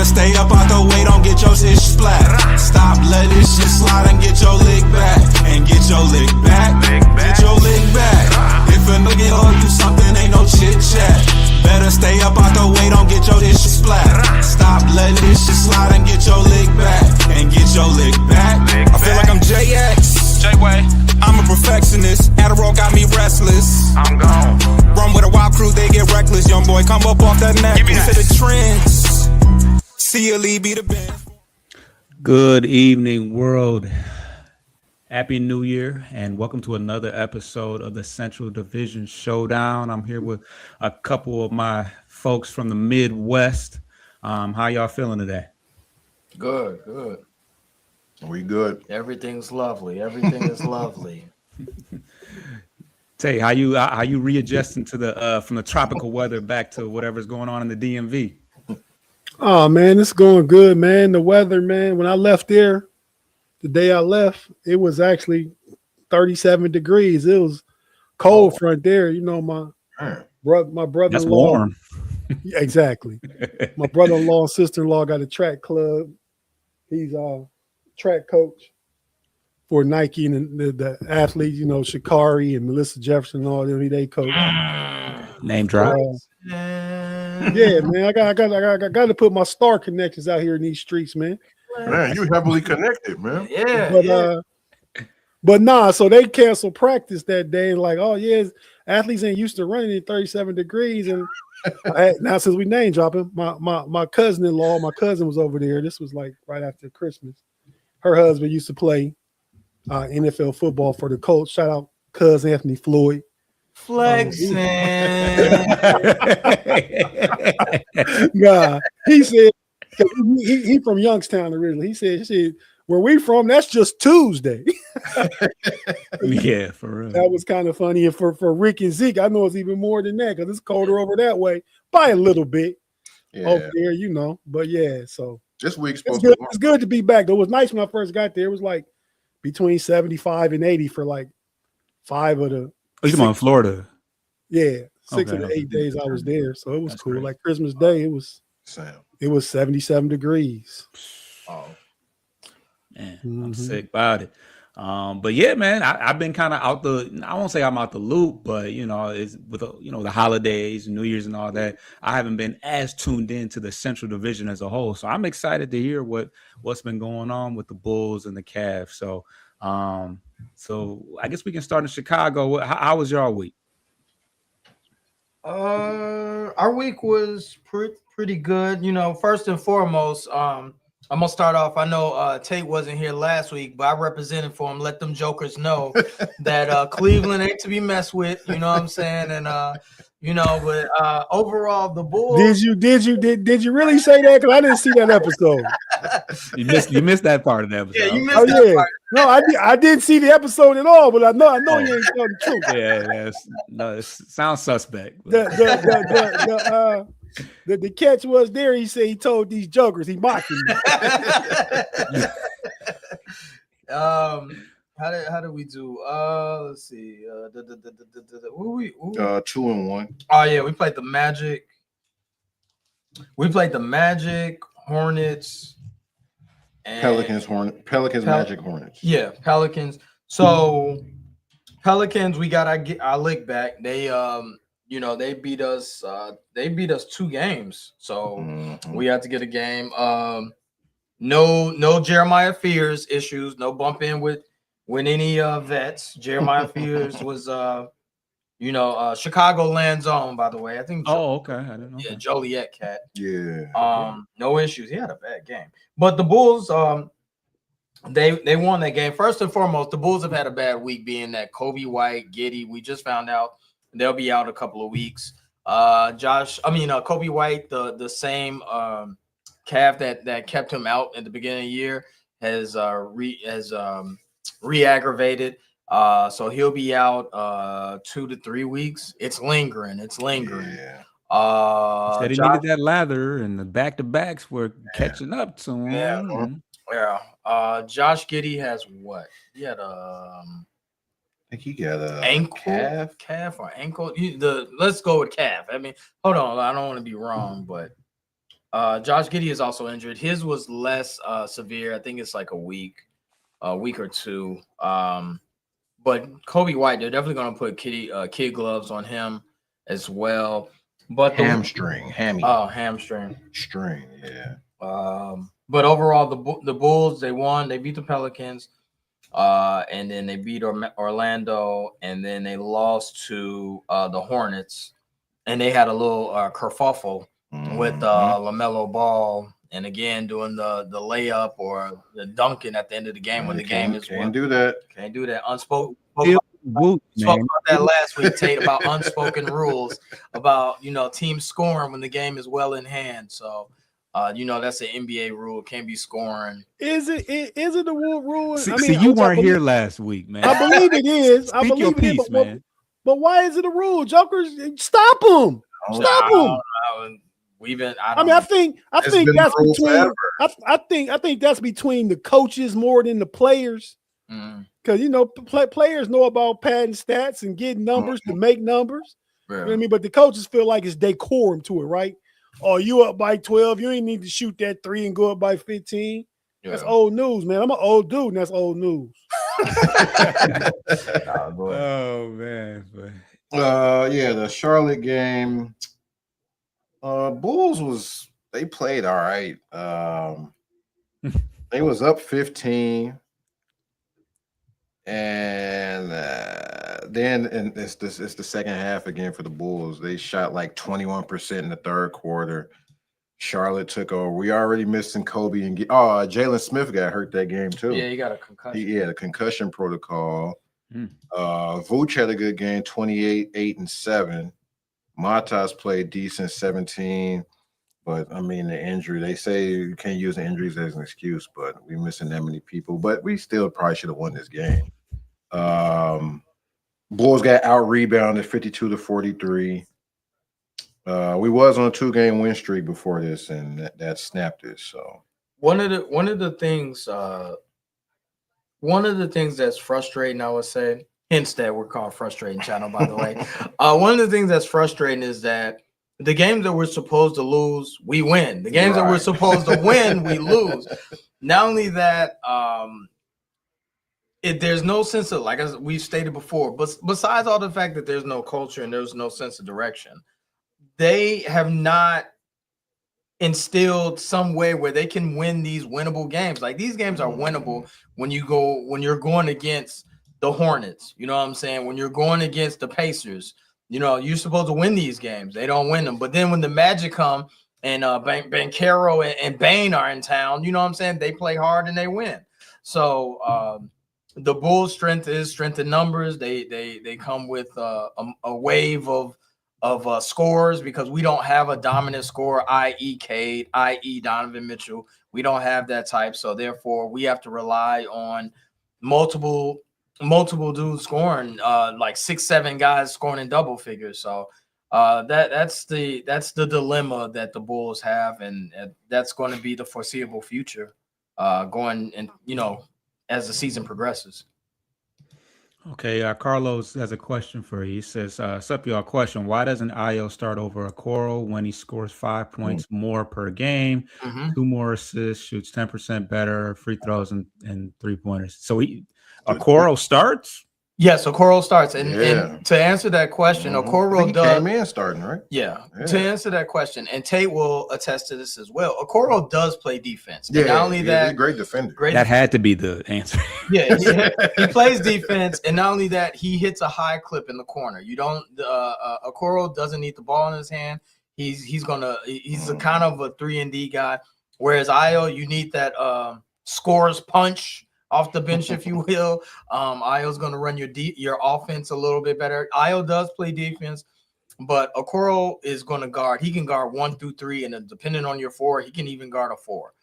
Better stay up out the way, don't get your shit splat. Stop, let this shit slide and get your lick back. And get your lick back, get your lick back. If a nigga owe you something, ain't no chit chat. Better stay up out the way, don't get your shit splat. Stop, let this shit slide and get your lick back. And get your lick back. I feel like I'm JX. J-Way. I'm a perfectionist. Adderall got me restless. I'm gone. Run with a wild crew, they get reckless. Young boy, come up off that neck. Into the trends. CLE be the best. Good evening, world. Happy New Year, and welcome to another episode of the Central Division Showdown. I'm here with a couple of my folks from the Midwest. How y'all feeling today? Good. We good. Everything's lovely. Everything is lovely. Tay, how you readjusting to the from the tropical weather back to whatever's going on in the DMV? Oh man, it's going good, man. The weather, man. When I left there, the day I left, it was actually 37 degrees. It was cold front there. You know, my brother-in-law. That's warm. Yeah, exactly. My brother-in-law and sister-in-law got a track club. He's track coach for Nike and the athletes, you know, Sha'Carri and Melissa Jefferson and all them. They coach. Name drop. Yeah, man. I got to put my star connections out here in these streets, man. Man, you heavily connected, man. Yeah. But nah, so they canceled practice that day. Like, oh yeah, athletes ain't used to running in 37 degrees. And now since we name dropping, my cousin-in-law, my cousin was over there. This was like right after Christmas. Her husband used to play NFL football for the Colts. Shout out Cuz Anthony Floyd. Flexing. Nah, he said he from Youngstown originally. He said, where we from, that's just Tuesday. Yeah, for real. That was kind of funny. And for Rick and Zeke, I know it's even more than that because it's colder over that way by a little bit over there, you know. But yeah, so this week's it's good to be back. Though it was nice when I first got there. It was like between 75 and 80 for like 5 of the. Oh, you're in Florida. Yeah, 6 of the 8 days I was there, so it was cool. Great. Like Christmas Day, it was 77 degrees. Oh man, I'm sick about it. But yeah, man, I've been kind of I won't say I'm out the loop, but you know, it's with the holidays, New Year's and all that. I haven't been as tuned in to the Central Division as a whole. So I'm excited to hear what's been going on with the Bulls and the Cavs. So I guess we can start in Chicago. How was y'all week? Our week was pretty good. You know, first and foremost, I'm gonna start off. I know Tate wasn't here last week, but I represented for him. Let them jokers know that Cleveland ain't to be messed with. You know what I'm saying? And but overall, the Bulls. Did you really say that? Because I didn't see that episode. You missed that part of the episode. Yeah, you missed that part. No, I didn't see the episode at all, but I know you ain't telling the truth. Yeah, no, it sounds suspect. The catch was there. He said he told these jokers he mocked them. How did we do? Let's see. 2-1. Oh yeah, we played the Magic. Hornets, and Pelicans, Magic, Hornets. Yeah, Pelicans. So Pelicans, we got our lick back. They they beat us. They beat us 2 games, so we had to get a game. No Jeremiah Fears issues. No bump in with any vets. Jeremiah Fears was Chicagoland's own, by the way. I think. Oh, okay. I didn't know. Yeah, Joliet cat. Yeah. No issues. He had a bad game, but the Bulls, they won that game. First and foremost, the Bulls have had a bad week, being that Kobe White, Giddey. We just found out they'll be out a couple of weeks. Kobe White, the same calf that kept him out at the beginning of the year has re-aggravated. So he'll be out 2 to 3 weeks. It's lingering. Yeah. Said he needed that lather, and the back-to-backs were catching up to him. Yeah. Josh Giddey has what? He had I think he got a ankle, calf or ankle. Let's go with calf. I mean, hold on. I don't want to be wrong, but Josh Giddey is also injured. His was less severe. I think it's like a week or two. But Kobe White, they're definitely going to put kid gloves on him as well. But Hamstring. Hamstring. String, yeah. But overall, the Bulls, they won. They beat the Pelicans. And then they beat Orlando. And then they lost to the Hornets. And they had a little kerfuffle with LaMelo Ball. And again, doing the layup or the dunking at the end of the game when the game is won. Can't do that. Can't do that. Spoke Woot, about man. that last week, Tate, about unspoken rules about teams scoring when the game is well in hand. So that's an NBA rule. Can't be scoring. Is it the rule? See, you weren't here last week, man. I believe it is. I Speak believe your it is. piece, man. But why is it a rule? Jokers, stop them. Stop them. I think that's between. I think that's between the coaches more than the players. Because players know about padding stats and getting numbers to make numbers. Yeah. You know what I mean? But the coaches feel like it's decorum to it, right? Oh, you up by 12. You ain't need to shoot that 3 and go up by 15. Yeah. That's old news, man. I'm an old dude, and that's old news. Oh man. The Charlotte game. Bulls they played all right. They was up 15. And then it's the second half again for the Bulls. They shot like 21% in the third quarter. Charlotte took over. We already missing Kobe and Jalen Smith got hurt that game too. Yeah, he got a concussion. The concussion protocol. Vooch had a good game, 28, 8, and 7. Matas played decent, 17. But I mean, the injury, they say you can't use the injuries as an excuse, but we're missing that many people. But we still probably should have won this game. Bulls got out rebounded 52-43. We was on a 2-game win streak before this, and that snapped it. So one of the things that's frustrating, I would say, hence that we're called Frustrating Channel, by the way. One of the things that's frustrating is that the games that we're supposed to lose, we win. The games that we're supposed to win, we lose. Not only that, there's no sense of, like as we've stated before, but besides all the fact that there's no culture and there's no sense of direction, they have not instilled some way where they can win these winnable games. Like these games are winnable when you're going against the Hornets. You know what I'm saying? When you're going against the Pacers. You're supposed to win these games. They don't win them. But then when the Magic come and Banchero and Bane are in town, you know what I'm saying? They play hard and they win. So the Bulls' strength is strength in numbers. They come with a wave of scores because we don't have a dominant scorer, i.e. Cade, i.e. Donovan Mitchell. We don't have that type. So therefore, we have to rely on multiple dudes scoring, like 6-7 guys scoring in double figures. So that's the dilemma that the Bulls have, and that's going to be the foreseeable future going and as the season progresses. Okay, Carlos has a question for you. He says, sup y'all, question, why doesn't Ayo start over Okoro when he scores 5 points more per game, 2 more assists, shoots 10% better, free throws and 3-pointers? So Okoro starts? Yes, Okoro starts. And to answer that question, Okoro does. Came in starting, right? Yeah. To answer that question, and Tate will attest to this as well, Okoro does play defense. And not only that, he's a great defender. That had to be the answer. He plays defense, and not only that, he hits a high clip in the corner. Okoro doesn't need the ball in his hand. He's a kind of a 3-and-D guy, whereas Ayo, you need that scores punch off the bench, if you will. Ayo's going to run your offense a little bit better. Ayo does play defense, but Okoro is going to guard. He can guard 1 through 3, and depending on your 4, he can even guard a 4.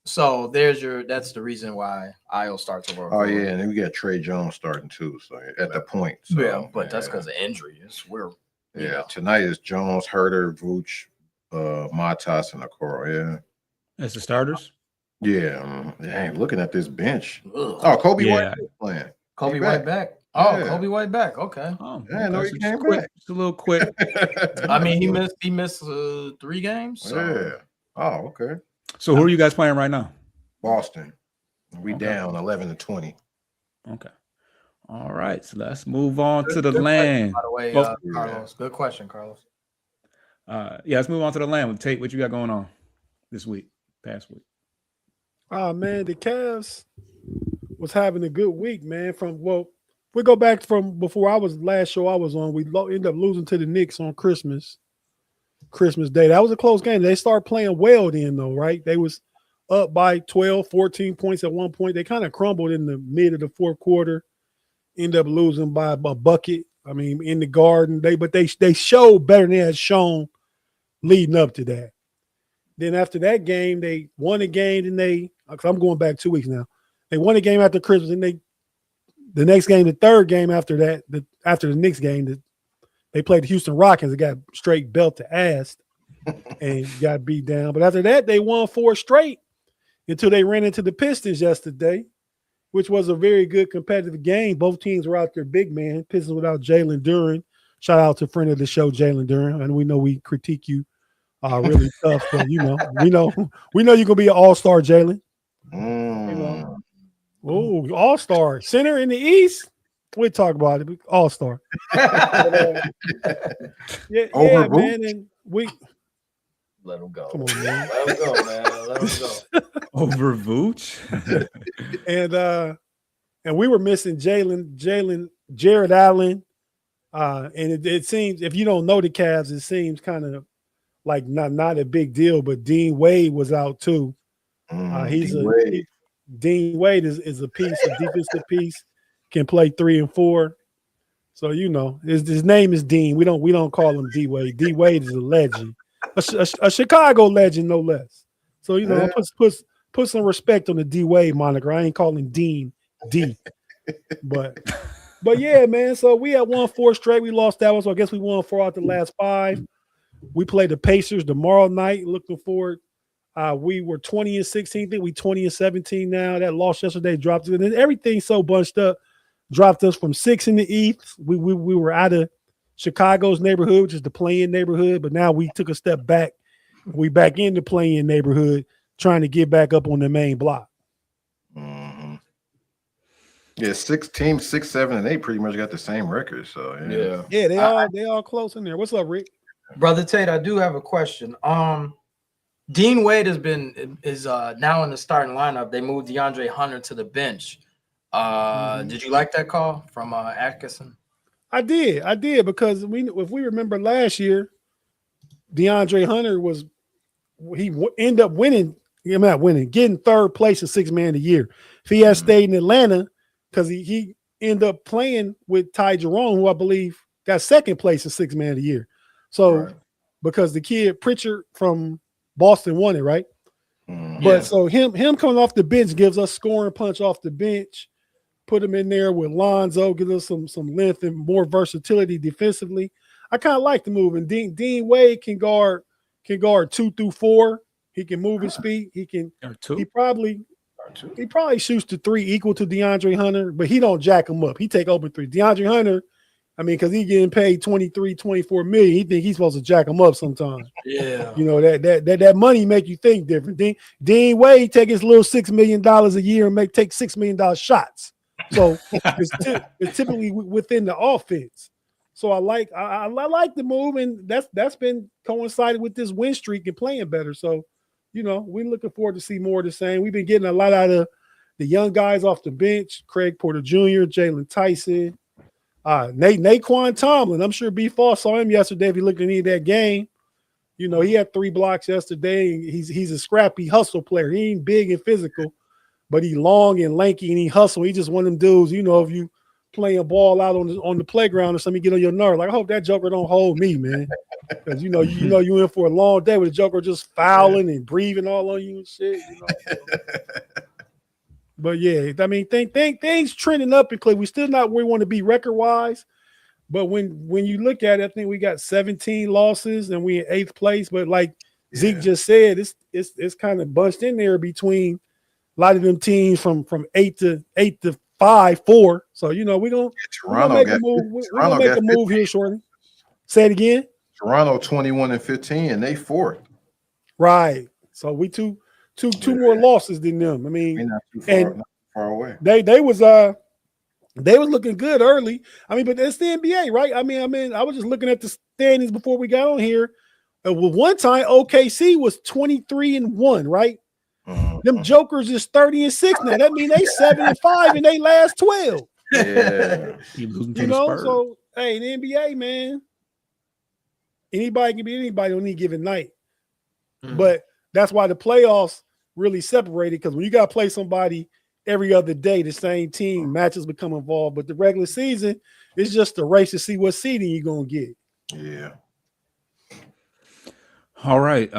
So that's the reason why Ayo starts over. Oh yeah, and then we got Trey Jones starting too. So at the point, that's because of injury. Tonight is Jones, Herter, Vooch, Matas, and Okoro. As the starters. Dang, looking at this bench. Oh, Kobe White playing. Kobe White back. Oh, yeah. Kobe White back. Okay. Oh, I know he came quick. back. Just a little quick. I mean, he missed 3 games. So. Oh, okay. So who are you guys playing right now? Boston. We Okay. down 11-20. Okay. All right. So let's move on to Good the question, land. by the way, Well, Carlos. Good question, Carlos. yeah, let's move on to the land. Tate, what you got going on this week, past week? Oh man, the Cavs was having a good week, man. We go back from before I was last show I was on. We ended up losing to the Knicks on Christmas Day. That was a close game. They started playing well then, though, right? They was up by 12, 14 points at one point. They kind of crumbled in the mid of the fourth quarter. Ended up losing by a bucket. I mean, in the Garden. They showed better than they had shown leading up to that. Then after that game, they won a game. Then because I'm going back 2 weeks now. They won a game after Christmas, and the next game, the third game after that, after the Knicks game, they played the Houston Rockets. They got straight belt to ass and got beat down. But after that, they won 4 straight until they ran into the Pistons yesterday, which was a very good competitive game. Both teams were out there big, man. Pistons without Jalen Duren. Shout out to friend of the show, Jalen Duren. And we know we critique you really tough, but we know you're gonna be an all-star, Jalen. Oh, all-star center in the East. We'll talk about it. All-star. Yeah, man. And we Let him go. come on, man. Let him go, man. Let him go. Over Vooch. And we were missing Jared Allen. And it seems, if you don't know the Cavs, it seems kind of like not a big deal, but Dean Wade was out too. Dean Wade is a piece, a defensive piece, can play 3 and 4. So his name is Dean. We don't call him D Wade. D Wade is a legend, a Chicago legend, no less. So put some respect on the D Wade moniker. I ain't calling Dean D. But yeah, man. So we had won 4 straight. We lost that one, so I guess we won 4 out the last 5. We play the Pacers tomorrow night. Looking forward. We were 20-16. I think we 20-17 now. That loss yesterday dropped us. And then everything's so bunched up, dropped us from 6 in the East. We were out of Chicago's neighborhood, which is the play-in neighborhood. But now we took a step back. We back in the play-in neighborhood, trying to get back up on the main block. Mm-hmm. Yeah, 6 teams, 6, 7, and 8 pretty much got the same record. So Yeah, they all close in there. What's up, Rick? Brother Tate, I do have a question. Dean Wade is now in the starting lineup. They moved DeAndre Hunter to the bench. Did you like that call from Atkinson? I did because if we remember last year, DeAndre Hunter ended up winning. Not winning, getting 3rd place in 6th man of the year. If he had stayed in Atlanta, because he ended up playing with Ty Jerome, who I believe got 2nd place in 6th man of the year. So because the kid Pritchard from Boston won it, right? But so him coming off the bench gives us scoring punch off the bench. Put him in there with Lonzo, gives us some length and more versatility defensively. I kind of like the move. And Dean Wade can guard 2 through 4. He can move his feet. He can. He probably shoots the 3 equal to DeAndre Hunter, but he don't jack him up. He take open 3. DeAndre Hunter, I mean, because he getting paid 23, 24 million, he think he's supposed to jack him up sometimes. Yeah. That money make you think different. Dean Wade take his little $6 million a year and take $6 million shots. So it's typically within the offense. So I like the move, and that's been coincided with this win streak and playing better. So, we're looking forward to see more of the same. We've been getting a lot out of the young guys off the bench: Craig Porter Jr., Jalen Tyson, Naquan Tomlin. I'm sure B. Foss saw him yesterday. If you looked at any of that game, he had 3 blocks yesterday. He's a scrappy hustle player. He ain't big and physical, but he long and lanky and he hustle. He just one of them dudes. If you playing ball out on the playground or something, get on your nerve. Like, I hope that joker don't hold me, man. Because you in for a long day with the joker just fouling and breathing all on you and shit. But yeah, I mean, things trending up in Cleveland. We still not where we want to be record wise. But when you look at it, I think we got 17 losses and we in 8th place. But like Zeke just said, it's kind of bunched in there between a lot of them teams from 8 to 5-4. So we're gonna make a move. We're gonna make a move here shortly. Say it again. Toronto 21-15, and they 4th. Right. So we two more losses than them. I mean, We're not too and not far away. they was looking good early. I mean, but it's the NBA, right? I mean, I was just looking at the standings before we got on here. Well, one time OKC was 23-1, right? Them jokers is 30-6 now. That means they 7-5 in they last 12. Yeah. Keep losing to You the know, Spurs. so hey, the NBA, man, anybody can be anybody on any given night. But that's why the playoffs really separated, because when you got to play somebody every other day, the same team, matches become involved. But the regular season, it's just a race to see what seeding you're gonna get. Yeah. All right.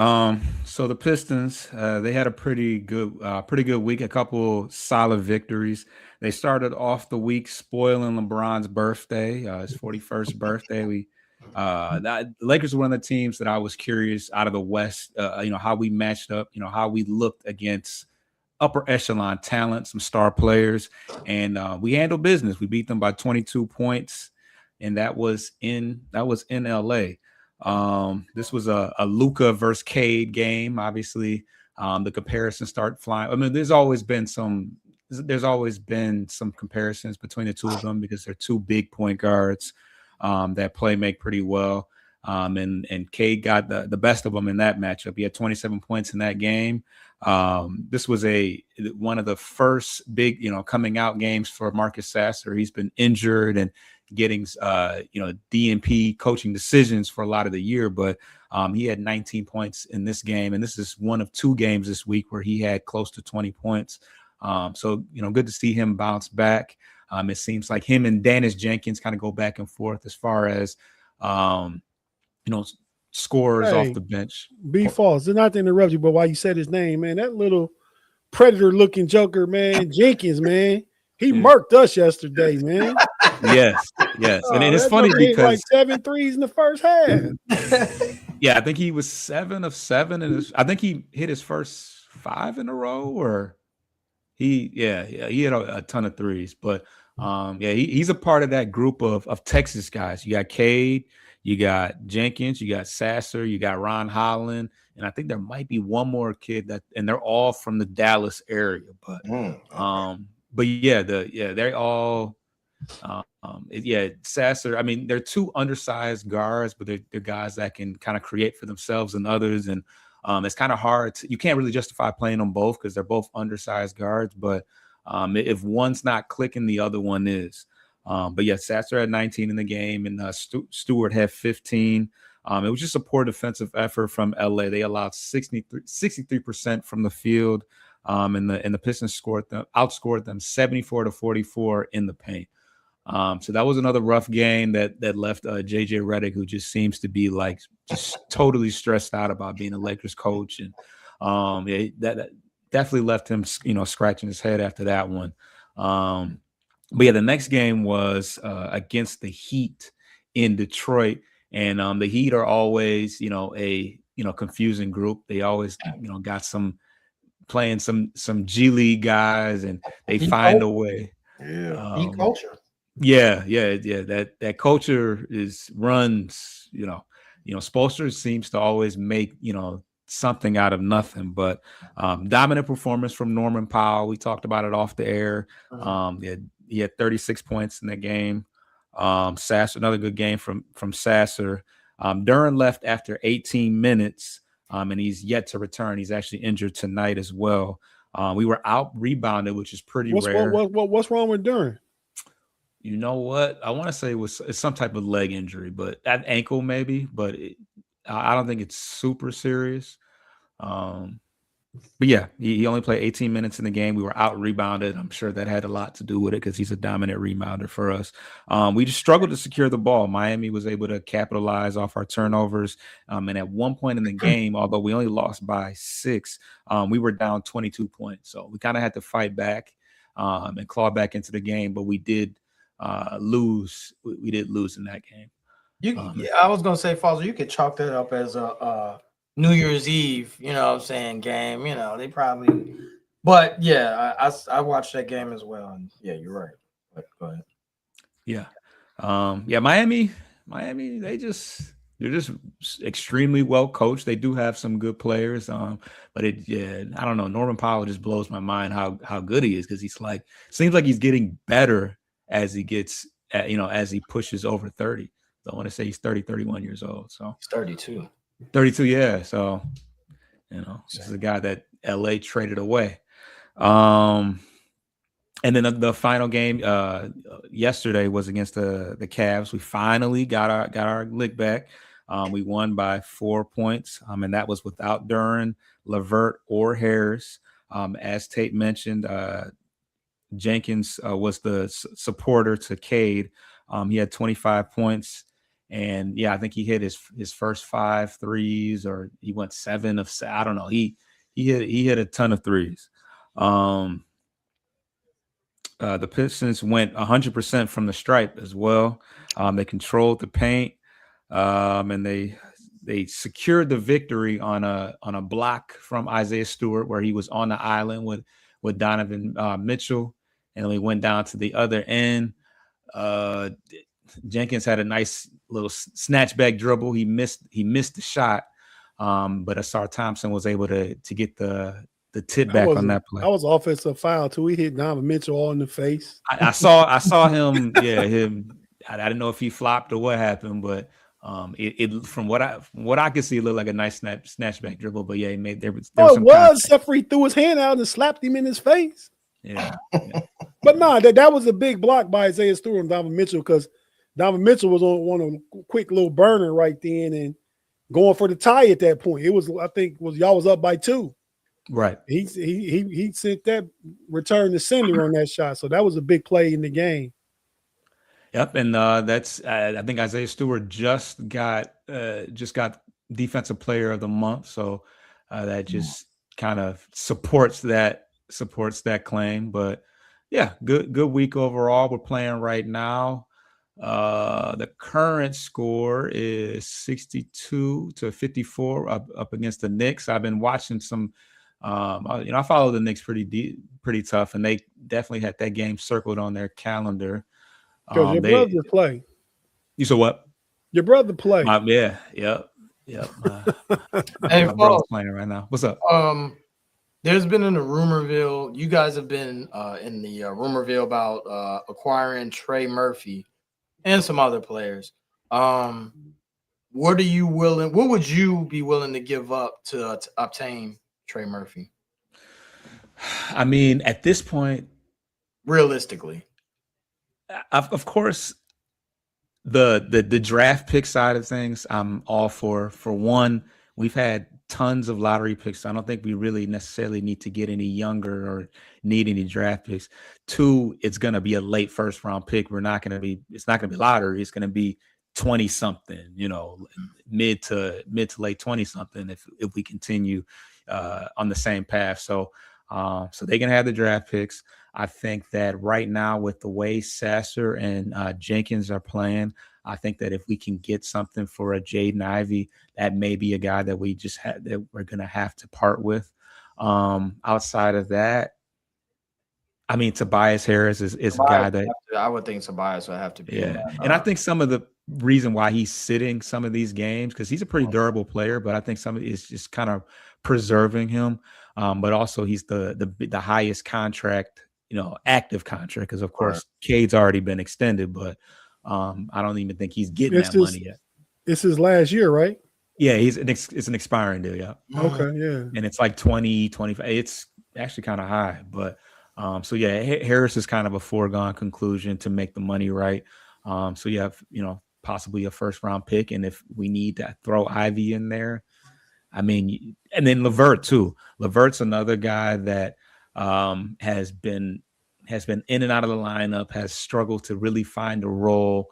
So the Pistons, they had a pretty good week, a couple solid victories. They started off the week spoiling LeBron's birthday, his 41st birthday. The Lakers were one of the teams that I was curious out of the West, how we matched up, how we looked against upper echelon talent, some star players, and we handled business. We beat them by 22 points, and that was in LA. This was a Luka versus Cade game. Obviously, the comparisons start flying. I mean, there's always been some comparisons between the two of them because they're two big point guards that make pretty well. And Cade got the best of them in that matchup. He had 27 points in that game. This was one of the first big, coming out games for Marcus Sasser. He's been injured and getting DNP coaching decisions for a lot of the year, but he had 19 points in this game, and this is one of two games this week where he had close to 20 points. So good to see him bounce back. It seems like him and Dennis Jenkins kind of go back and forth as far as scorers off the bench. Be false. It's not to interrupt you, but while you said his name, man, that little predator-looking joker, man, Jenkins, man, he murked us yesterday, man. Yes. And it's funny because like 7 threes in the first half. Yeah, I think he was 7 of 7, and I think he hit his first 5 in a row, or he had a ton of threes. But he's a part of that group of Texas guys. You got Cade, you got Jenkins, you got Sasser, you got Ron Holland, and I think there might be one more kid and they're all from the Dallas area. But they all. Sasser. I mean, they're two undersized guards, but they're guys that can kind of create for themselves and others. And it's kind of hard. You can't really justify playing them both because they're both undersized guards. But if one's not clicking, the other one is. Sasser had 19 in the game, and Stewart had 15. It was just a poor defensive effort from LA. They allowed 63% from the field, and the Pistons outscored them 74-44 in the paint. So that was another rough game that left JJ Redick, who just seems to be like just totally stressed out about being a Lakers coach, and that definitely left him scratching his head after that one. The next game was against the Heat in Detroit, and the Heat are always a confusing group. They always got playing some G League guys, and they find a way. Yeah, culture. Yeah. That culture runs. Spoelstra seems to always make something out of nothing. But dominant performance from Norman Powell. We talked about it off the air. He had 36 points in that game. Sasser, another good game from Sasser. Duren left after 18 minutes, and he's yet to return. He's actually injured tonight as well. We were out rebounded, which is pretty rare. What's wrong with Duren? You know what? I want to say it's some type of leg injury, but that ankle maybe. But I don't think it's super serious. He only played 18 minutes in the game. We were out rebounded. I'm sure that had a lot to do with it because he's a dominant rebounder for us. We just struggled to secure the ball. Miami was able to capitalize off our turnovers. And at one point in the game, although we only lost by 6, we were down 22 points. So we kind of had to fight back and claw back into the game. But we did lose. We did lose in that game. I was gonna say, Foster, you could chalk that up as a New Year's Eve, game. They probably, but I watched that game as well, and you're right. But go ahead. Miami, they just They're just extremely well coached. They do have some good players, but I don't know. Norman Powell just blows my mind how good he is, because he's like, seems like he's getting better as he gets, as he pushes over 30. So I want to say he's 31 years old. So He's 32. 32, yeah. So this is a guy that LA traded away. And then the final game yesterday was against the Cavs. We finally got our lick back. We won by 4 points, and that was without Duren, LeVert, or Harris. As Tate mentioned, Jenkins was the supporter to Cade. He had 25 points, and I think he hit his first 5 threes, or he went 7 of, I don't know. He hit a ton of threes. The Pistons went 100% from the stripe as well. They controlled the paint, and they secured the victory on a block from Isaiah Stewart, where he was on the island with Donovan Mitchell, and we went down to the other end. Jenkins had a nice little snatchback dribble. He missed the shot, but Asar Thompson was able to get the tip back on that play. That was offensive foul too. He hit Donovan Mitchell all in the face. I saw him. Yeah, him. I didn't know if he flopped or what happened, but it from what I could see, it looked like a nice snatchback dribble. But yeah, he made there was except for he threw his hand out and slapped him in his face. Yeah. But no, that was a big block by Isaiah Stewart and Donovan Mitchell, because Donovan Mitchell was on a quick little burner right then and going for the tie at that point. It was, I think, y'all was up by 2. Right. He sent that return to sender on that shot. So that was a big play in the game. Yep. And that's I think Isaiah Stewart just got Defensive Player of the Month. So that just kind of supports that claim. But yeah, good week overall. We're playing right now. The current score is 62-54 up against the Knicks. I've been watching some. I follow the Knicks pretty tough, and they definitely had that game circled on their calendar. Your brother play. You said what? Your brother play. Yep. Hey, my brother's playing right now. What's up? There's been in the Rumorville. You guys have been in the Rumorville about acquiring Trey Murphy and some other players. What would you be willing to give up to obtain Trey Murphy? I mean, at this point, realistically, of course, the draft pick side of things, I'm all for. For one, we've had tons of lottery picks. So I don't think we really necessarily need to get any younger or need any draft picks. 2, it's going to be a late first round pick. It's not going to be lottery. It's going to be 20 something, mid to late 20 something if we continue on the same path. So they can have the draft picks. I think that right now, with the way Sasser and Jenkins are playing, I think that if we can get something for a Jaden Ivey, that may be a guy that that we're going to have to part with. Outside of that, I mean, Tobias Harris is a guy that I would think Tobias would have to be. Yeah, and I think some of the reason why he's sitting some of these games, because he's a pretty durable player, but I think some of it is just kind of preserving him. But also he's the highest contract, active contract, because of course Cade's already been extended, but I don't even think he's getting money yet. It's his last year, right? Yeah, it's an expiring deal. Yeah. Okay. Yeah. And it's like 20, 25. It's actually kind of high, but so yeah, Harris is kind of a foregone conclusion to make the money right. So you have, possibly a first round pick. And if we need to throw Ivy in there, I mean, and then LeVert too. LeVert's another guy that has been in and out of the lineup, has struggled to really find a role.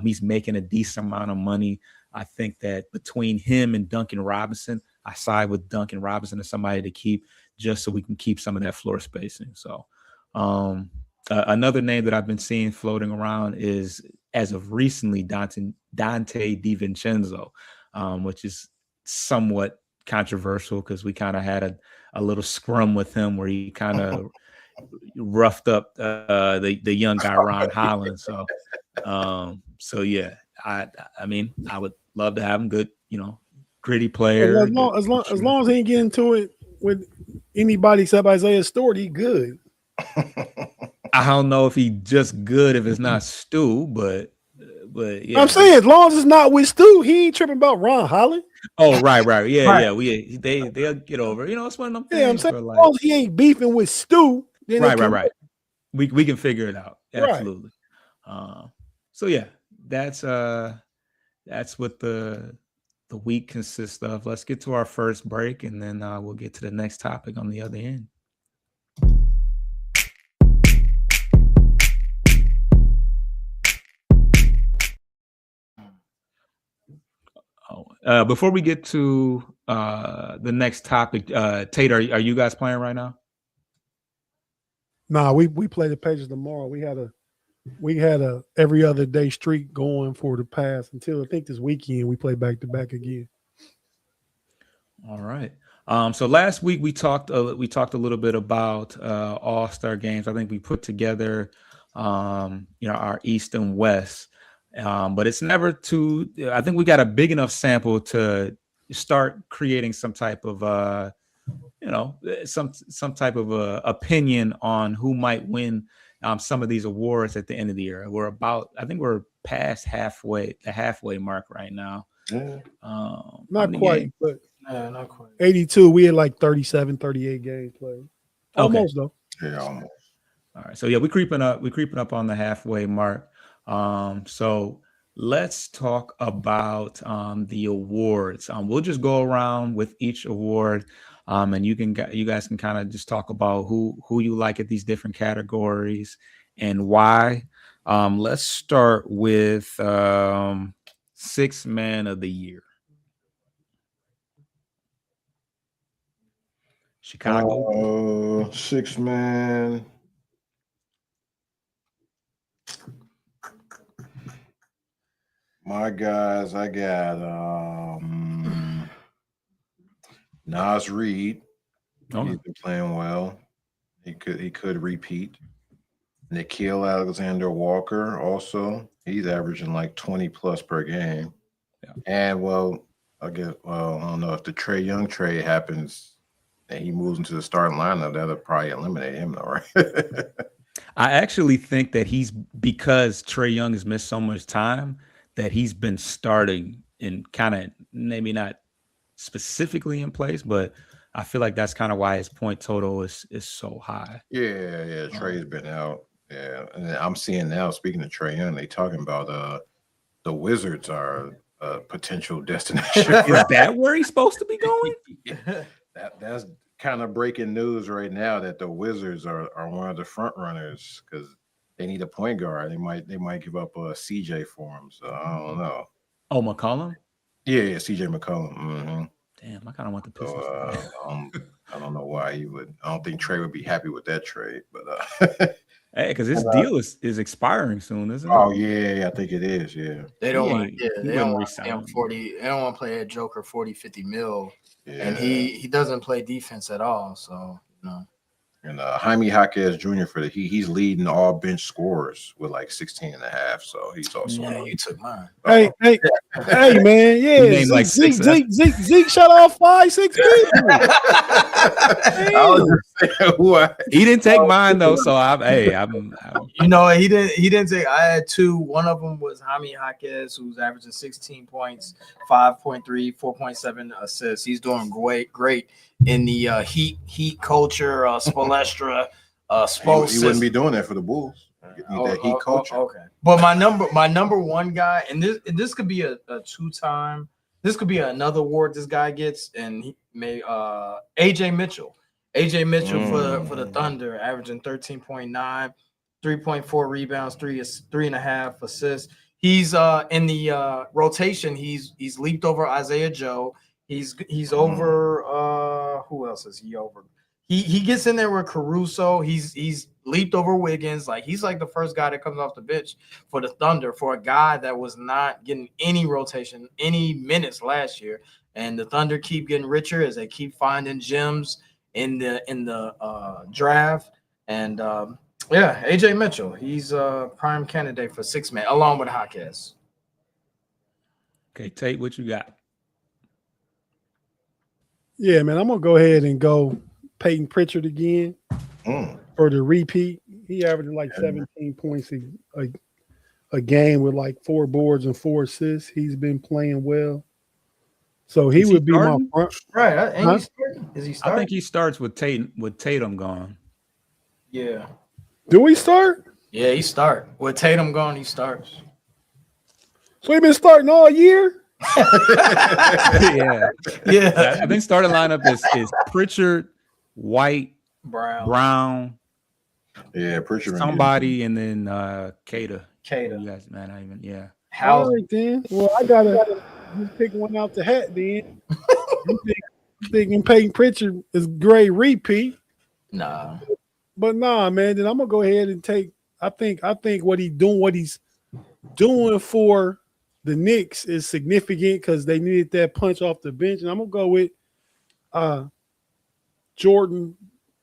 He's making a decent amount of money. I think that between him and Duncan Robinson, I side with Duncan Robinson as somebody to keep, just so we can keep some of that floor spacing. So another name that I've been seeing floating around is, as of recently, Dante DiVincenzo, which is somewhat controversial because we kind of had a little scrum with him where he kind of roughed up the young guy Ron Holland. So yeah, I mean, I would love to have him. Good, gritty player. As long as he ain't get into it with anybody except Isaiah Stewart, he good. I don't know if he just good if it's not Stu, but yeah. I'm saying as long as it's not with Stu, he ain't tripping about Ron Holland. Oh, right. Yeah, Right. yeah. They'll get over. It's one of them things. Yeah, I'm saying where, as like, long as he ain't beefing with Stu, then right. We can figure it out. Absolutely. So yeah, that's what the week consists of. Let's get to our first break, and then we'll get to the next topic on the other end. Before we get to the next topic, Tate, are you guys playing right now? Nah, we play the Pacers tomorrow. We had a every other day streak going for the past until I think this weekend we play back to back again. All right. So last week we talked a little bit about All-Star games. I think we put together our East and West. But it's never too. I think we got a big enough sample to start creating some type of some type of opinion on who might win some of these awards at the end of the year. I think we're past the halfway mark right now. Yeah. Not quite, but not quite. 82. We had like 37, 38 games played. Almost though. Yeah, almost. All right. So yeah, we're creeping up on the halfway mark. So let's talk about the awards. We'll just go around with each award, and you guys can kind of just talk about who you like at these different categories and why. Let's start with Sixth Man of the Year. Chicago. Sixth Man. My guys, I got Nas Reed. Oh. He's been playing well. He could repeat. Nickeil Alexander-Walker also. He's averaging like 20 plus per game. Yeah. And I don't know if the Trae Young trade happens and he moves into the starting lineup, that'll probably eliminate him though, right? I actually think that because Trae Young has missed so much time, that he's been starting and kind of maybe not specifically in place, but I feel like that's kind of why his point total is so high. Yeah. Trae's been out. Yeah, and I'm seeing now. Speaking of Trae Young, they talking about the Wizards are a potential destination. Is that where he's supposed to be going? That's kind of breaking news right now that the Wizards are one of the front runners because they need a point guard. They might give up a CJ for him. So I don't know. Oh, McCollum? Yeah, CJ McCollum. Mm-hmm. Damn, I kind of want the Pistons. So, I don't know why he would. I don't think Trae would be happy with that trade, but hey, because his deal is expiring soon, isn't it? Oh yeah, I think it is. Yeah, They don't want. He They don't want resign him him. 40. They don't want to play a Joker 40-50 mil, yeah. and he doesn't play defense at all. So And Jaime Jaquez Jr. he's leading all bench scorers with like 16.5. So he's also yeah, you took mine. Hey, man, yeah. You named like six, Zeke shut off 5-6 people. I was just saying He didn't take mine though, so I'm He didn't take. I had two. One of them was Jaime Jaquez, who's averaging 16 points, 5.3, 4.7 assists. He's doing great in the heat culture, Spoelstra, he wouldn't be doing that for the Bulls. That heat culture. Okay, but my number one guy, and this could be a 2-time. This could be another award this guy gets, and he may AJ Mitchell. AJ Mitchell for the Thunder, averaging 13.9, 3.4 rebounds, 3.5 assists. He's in the rotation. He's leaped over Isaiah Joe. He's over who else is he over? He gets in there with Caruso. He's leaped over Wiggins. Like he's like the first guy that comes off the bench for the Thunder for a guy that was not getting any rotation, any minutes last year. And the Thunder keep getting richer as they keep finding gems in the draft. And AJ Mitchell, he's a prime candidate for 6 man along with Jaquez. Okay, Tate, what you got? Yeah, man, I'm gonna go ahead and go Peyton Pritchard again for the repeat. He averaged like 17 points a game with like 4 boards and 4 assists. He's been playing well, so he Is would be starting? my front. Right? Ain't Huh? he starting? Is he I starting? think he starts with Tatum gone. Yeah. Do we start? Yeah, he start. With Tatum gone, he starts. So he been starting all year. Yeah. Yeah. I think starting lineup is Pritchard, White, Brown, Yeah, Pritchard. somebody, and then Kata. Kata. You guys, man, I even How? All right, then. Well, I gotta just pick one out the hat. Then I'm thinking Peyton Pritchard is great repeat, Nah. but nah, man. Then I'm gonna go ahead and take. I think what he's doing for the Knicks is significant because they needed that punch off the bench, and I'm gonna go with Jordan.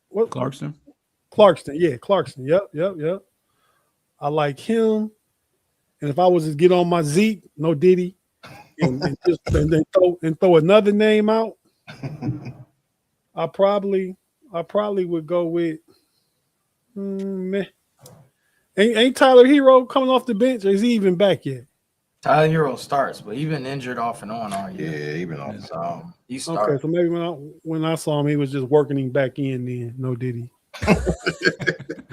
What? Clarkson. Clarkson. Yeah, Clarkson. Yep. I like him. And if I was to get on my Zeke, no Diddy, and then throw another name out, I probably would go with Ain't Tyler Hero coming off the bench, or is he even back yet? Tyler Hero starts, but he's been injured off and on all year. Yeah, even on. So he Okay, starts. so maybe when I saw him, he was just working him back in. Then no Diddy.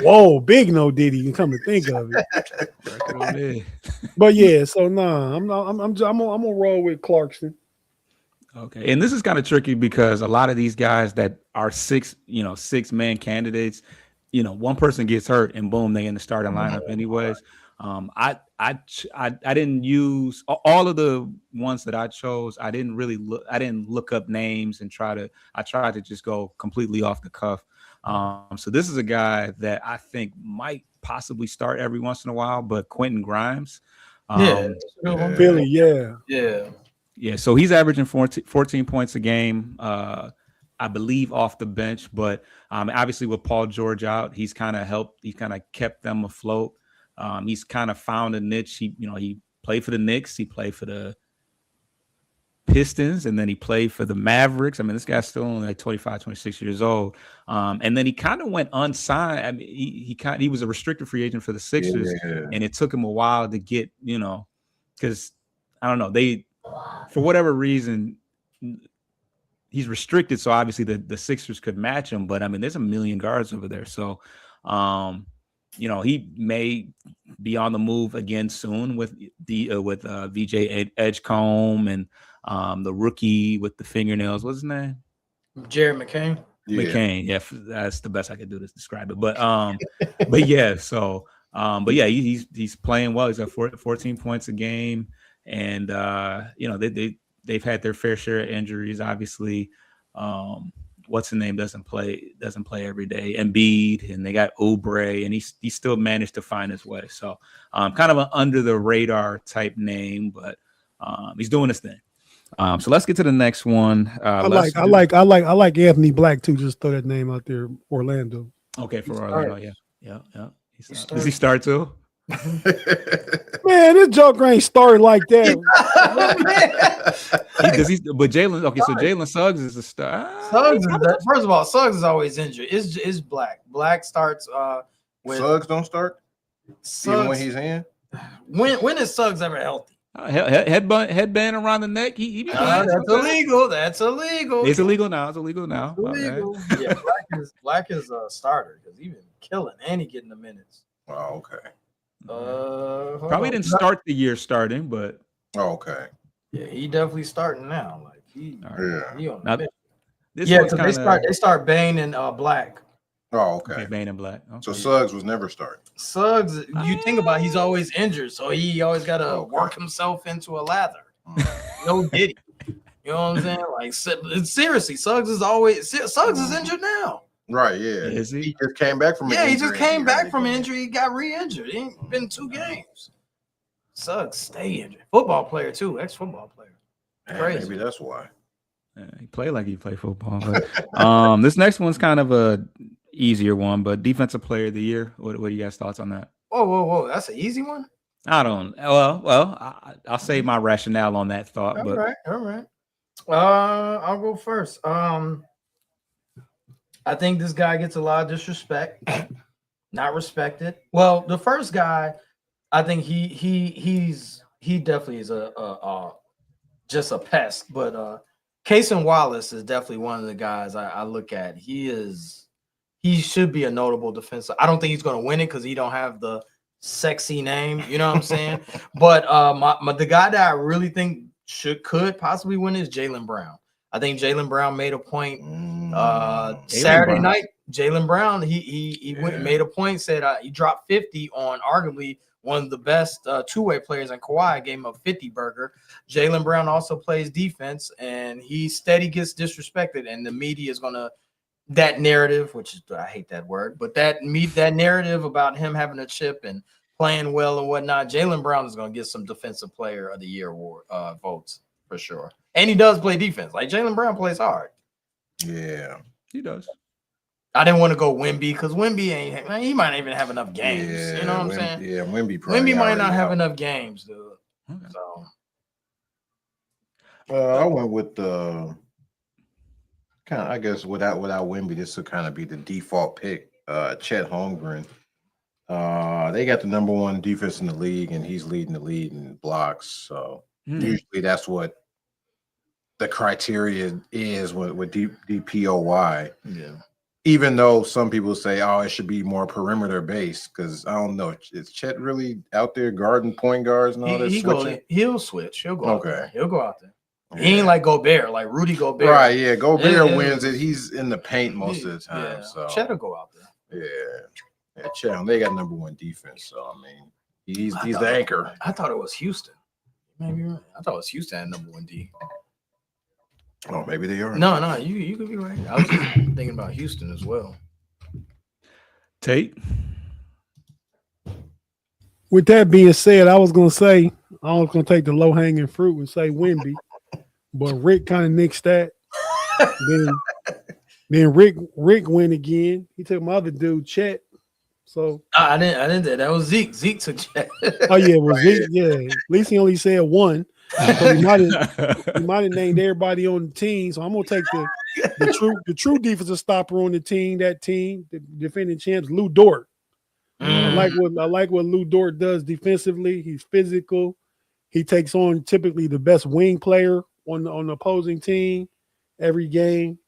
Whoa, big no Diddy. You come to think of it. But yeah, so nah, I'm gonna roll with Clarkson. Okay, and this is kind of tricky because a lot of these guys that are 6-man candidates, one person gets hurt and boom, they in the starting lineup anyways. I didn't use all of the ones that I chose. I didn't look up names and I tried to just go completely off the cuff. So this is a guy that I think might possibly start every once in a while, but Quentin Grimes. Philly, yeah. So he's averaging 14 points a game, I believe, off the bench. But obviously with Paul George out, he's kind of kept them afloat. He's kind of found a niche. He played for the Knicks, he played for the Pistons, and then he played for the Mavericks. I mean, this guy's still only like 25, 26 years old. And then he kind of went unsigned. I mean, he was a restricted free agent for the Sixers, and it took him a while to get, because I don't know, for whatever reason, he's restricted. So obviously the Sixers could match him, but I mean, there's a million guards over there. So, he may be on the move again soon with VJ Edgecombe and the rookie with the fingernails. What's his name? Jared McCain. McCain. Yeah, that's the best I could do to describe it. But yeah. So, he's playing well. He's at 14 points a game, and they've had their fair share of injuries. Obviously, what's his name doesn't play every day. Embiid, and they got Oubre, and he still managed to find his way. So, kind of an under the radar type name, but he's doing his thing. So let's get to the next one. I like Anthony Black too. Just throw that name out there, Orlando. Okay, for Orlando, yeah. Does he start too? Man, this joke ain't started like that. But Jalen. Okay, so Jalen Suggs is a star. First of all, Suggs is always injured. It's Black. Black starts with Suggs don't start Suggs, even when he's in. When is Suggs ever healthy? Headband around the neck. He That's illegal. That's illegal. It's illegal now. It's illegal now. Illegal. Yeah, Black is a starter because he's been killing and he getting the minutes. Oh, okay. Probably didn't start the year starting, but okay. Yeah, he definitely starting now. Like he on the mission. They start Bane and Black. Oh, okay. Bane and Black. Okay. So Suggs was never starting. Suggs, you think about, he's always injured, so he always got to work himself into a lather. No Diddy. You know what I'm saying? Like seriously, Suggs is injured now. Right, yeah. Is he? He just came back from he just came back from injury. He got re-injured. It ain't been 2 games. Suggs stay injured. Football player too, ex-football player. Crazy. Maybe that's why. Yeah, he played like he played football. But, this next one's kind of a easier one, but defensive player of the year. What are you guys' thoughts on that? Whoa. That's an easy one? I don't. I'll save my rationale on that thought. All But right. I'll go first. I think this guy gets a lot of disrespect, not respected. Well, the first guy, I think he definitely is a just a pest. But Cason Wallace is definitely one of the guys I look at. He should be a notable defensive. I don't think he's going to win it because he don't have the sexy name. You know what I'm saying? But the guy that I really think could possibly win is Jaylen Brown. I think Jaylen Brown made a point Saturday night. Jaylen Brown, he went and made a point, said he dropped 50 on arguably one of the best two-way players in Kawhi, gave him a 50 burger. Jaylen Brown also plays defense, and he steady gets disrespected, and the media is gonna that narrative, which is I hate that word, but that narrative about him having a chip and playing well and whatnot. Jaylen Brown is gonna get some Defensive Player of the Year award votes for sure. And he does play defense. Like Jaylen Brown plays hard. Yeah, he does. I didn't want to go Wemby because Wemby he might not even have enough games. You know what I'm saying? Yeah, Wemby might not have enough games, dude. Okay. So I went with the kind of, I guess without Wemby, this would kind of be the default pick. Chet Holmgren. They got the number one defense in the league, and he's leading the league in blocks. So usually that's what the criteria is with DPOY. Yeah. Even though some people say, "Oh, it should be more perimeter based," because I don't know, is Chet really out there guarding point guards and all that? He'll switch. He'll go. Okay. Out there. He'll go out there. Yeah. He ain't like Gobert, like Rudy Gobert. Right? Yeah, Gobert wins it. He's in the paint most of the time. Yeah. So Chet will go out there. Yeah, Chet. They got number one defense. So I mean, he's the anchor. I thought it was Houston. Maybe I thought it was Houston had number one D. Oh, maybe they are. No, you could be right. I was just thinking about Houston as well. Tate. With that being said, I was gonna say I was gonna take the low hanging fruit and say Wemby, but Rick kind of nixed that. then Rick went again. He took my other dude Chet. So I didn't. That was Zeke. Zeke took Chet. Oh yeah, well Zeke. Yeah, at least he only said one. So he might have named everybody on the team. So I'm gonna take the true defensive stopper on the team. That team, the defending champs, Lou Dort. I like what Lou Dort does defensively. He's physical. He takes on typically the best wing player on the opposing team every game.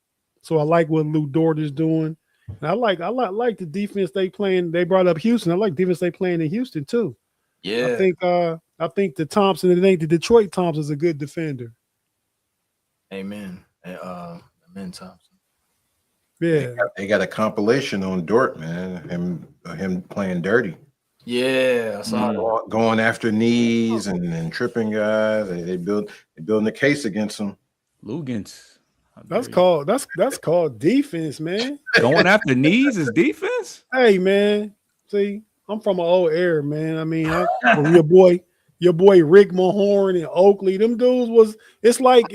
So I like what Lou Dort is doing. And I like the defense they playing. They brought up Houston. I like defense they playing in Houston too. Yeah, I think the Thompson, the Detroit Thompson is a good defender. Amen. Amen, Thompson. Yeah, they got a compilation on Dort, man. Him playing dirty. Yeah, I saw going after knees and tripping guys. They building a case against him. Lugans. That's called defense, man. Going after knees is defense. Hey, man. See, I'm from an old era, man. I mean, your boy Rick Mahorn and Oakley, them dudes it's like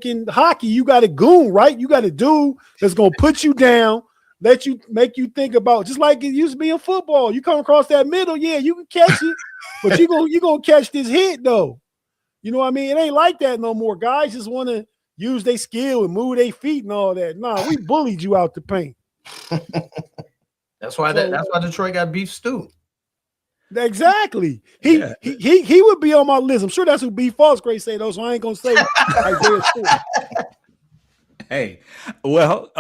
in hockey, you got a goon, right? You got a dude that's gonna put you down, make you think about, just like it used to be in football. You come across that middle, yeah, you can catch it, but you gonna catch this hit though. You know what I mean? It ain't like that no more. Guys just want to use their skill and move their feet and all that. Nah, we bullied you out the paint. That's why Detroit got beef stew. Exactly. He would be on my list. I'm sure that's who B. Fosgrave say though, so I ain't gonna say Isaiah Stewart. Hey, well,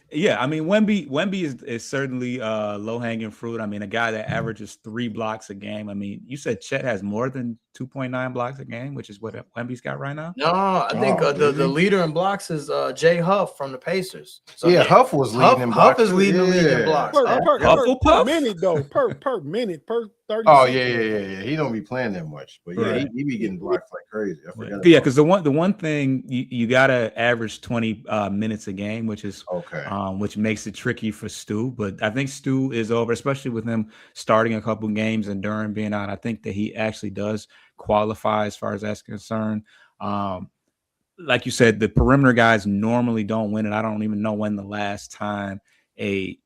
yeah, I mean Wemby is certainly low hanging fruit. I mean, a guy that averages 3 blocks a game. I mean, you said Chet has more than 2.9 blocks a game, which is what Wemby's got right now. No, I think the leader in blocks is Jay Huff from the Pacers. So yeah, Huff was leading in blocks. Huff is leading the league in blocks. Per minute though, per minute, per 30. Oh yeah. He don't be playing that much, but yeah, he be getting blocks like crazy. I forgot. Yeah, because the one thing you gotta average 20 minutes a game, which is okay. Which makes it tricky for Stu. But I think Stu is over, especially with him starting a couple games and Duran being out. I think that he actually does qualify as far as that's concerned. Like you said, the perimeter guys normally don't win it. I don't even know when the last time a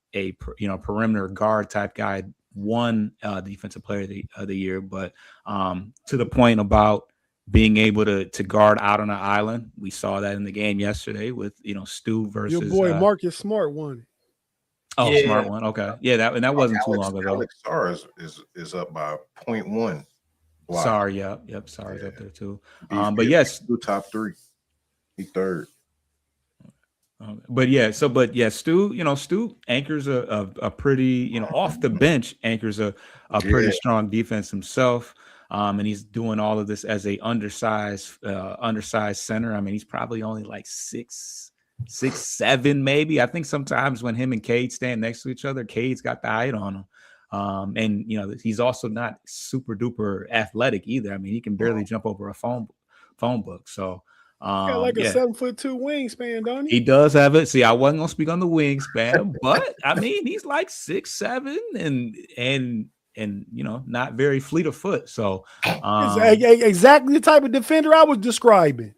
perimeter guard type guy won Defensive Player of the Year. But to the point about being able to guard out on an island, we saw that in the game yesterday with Stu versus Your boy Marcus Smart won it. Oh, Yeah. Smart one. Okay. Yeah, that wasn't too long ago. Alex Sarr is up by 0.1. block. Sorry, yep. Sorry's up there too. He's But yes, top 3. He third. But Stu, Stu anchors a pretty, off the bench anchors a pretty strong defense himself. And he's doing all of this as a undersized center. I mean, he's probably only like 6'7", maybe. I think sometimes when him and Cade stand next to each other, Cade's got the height on him. And he's also not super duper athletic either. I mean, he can barely jump over a phone book. So got like a 7'2" wingspan, don't he? He does have it. See, I wasn't gonna speak on the wingspan, but I mean, he's like 6'7" and not very fleet of foot. So exactly the type of defender I was describing.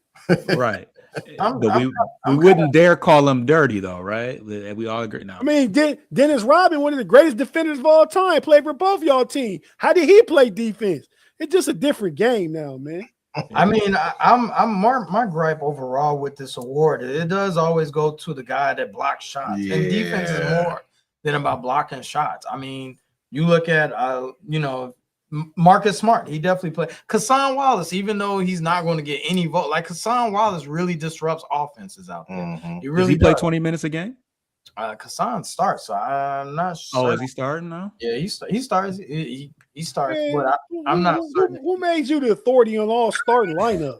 Right. But we wouldn't dare call him dirty, though, right? We all agree now. I mean, Dennis Rodman, one of the greatest defenders of all time, played for both y'all team. How did he play defense? It's just a different game now, man. I mean, my gripe overall with this award, it does always go to the guy that blocks shots. Yeah. And defense is more than about blocking shots. I mean, you look at Marcus Smart, he definitely played. Hassan Wallace, even though he's not going to get any vote, like Hassan Wallace really disrupts offenses out there. Mm-hmm. He really does he play 20 minutes a game? Hassan starts, so I'm not sure. Oh, is he starting now? Yeah, he starts. He starts, Man, but I'm not certain. Who made you the authority on all starting lineup?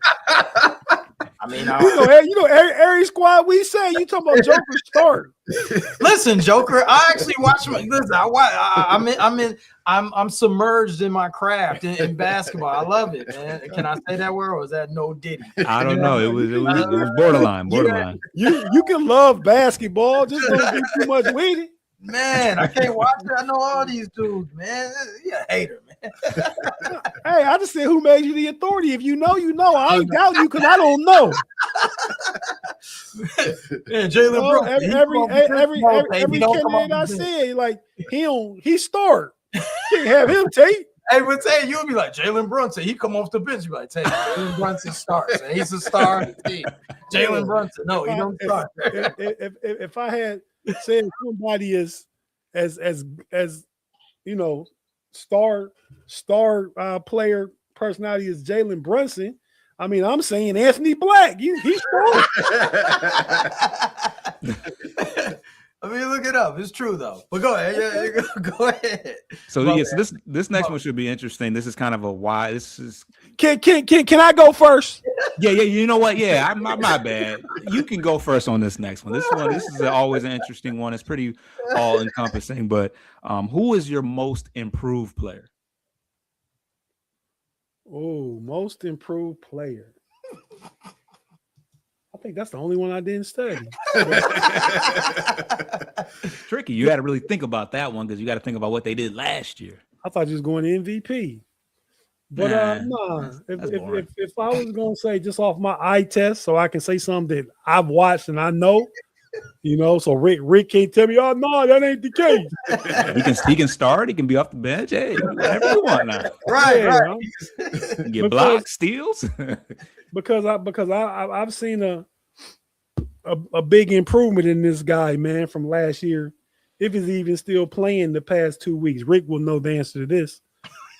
I mean, every squad we say, you talking about Joker start. Listen, Joker, I actually watch my. Listen, I'm submerged in my craft in basketball. I love it, man. Can I say that word, or was that no Diddy? I don't know. It was borderline. You can love basketball, just don't do too much with it. Man, I can't watch it. I know all these dudes, man. You're a hater, man. Hey, I just said who made you the authority. If you know, you know. I ain't doubt you because I don't know. Yeah, Jalen Brunson. Every candidate I said, like he start. Can't have him take. Hey, but Tay, you'll be like Jalen Brunson. He come off the bench. You be like, Tay, Jalen Brunson starts. And he's a star of the team. Jalen Brunson. No, he don't start. If I had said somebody as star player personality is Jalen Brunson, I mean, I'm saying Anthony Black. He's strong. I mean, look it up. It's true though. But go ahead. Yeah, go ahead. So this next one should be interesting. This is kind of a why. This is can I go first? Yeah. You know what? Yeah, my bad. You can go first on this next one. This is always an interesting one. It's pretty all encompassing. But who is your most improved player? Oh, most improved player. I think that's the only one I didn't study. Tricky. You got to really think about that one because you got to think about what they did last year. I thought you was going to MVP. But nah. If I was going to say just off my eye test, so I can say something that I've watched and I know, so Rick can't tell me, oh no, that ain't the case. He can start. He can be off the bench. Hey, whatever you want now. Right. Get blocks, steals. because I've seen a big improvement in this guy, man, from last year. If he's even still playing the past 2 weeks, Rick will know the answer to this.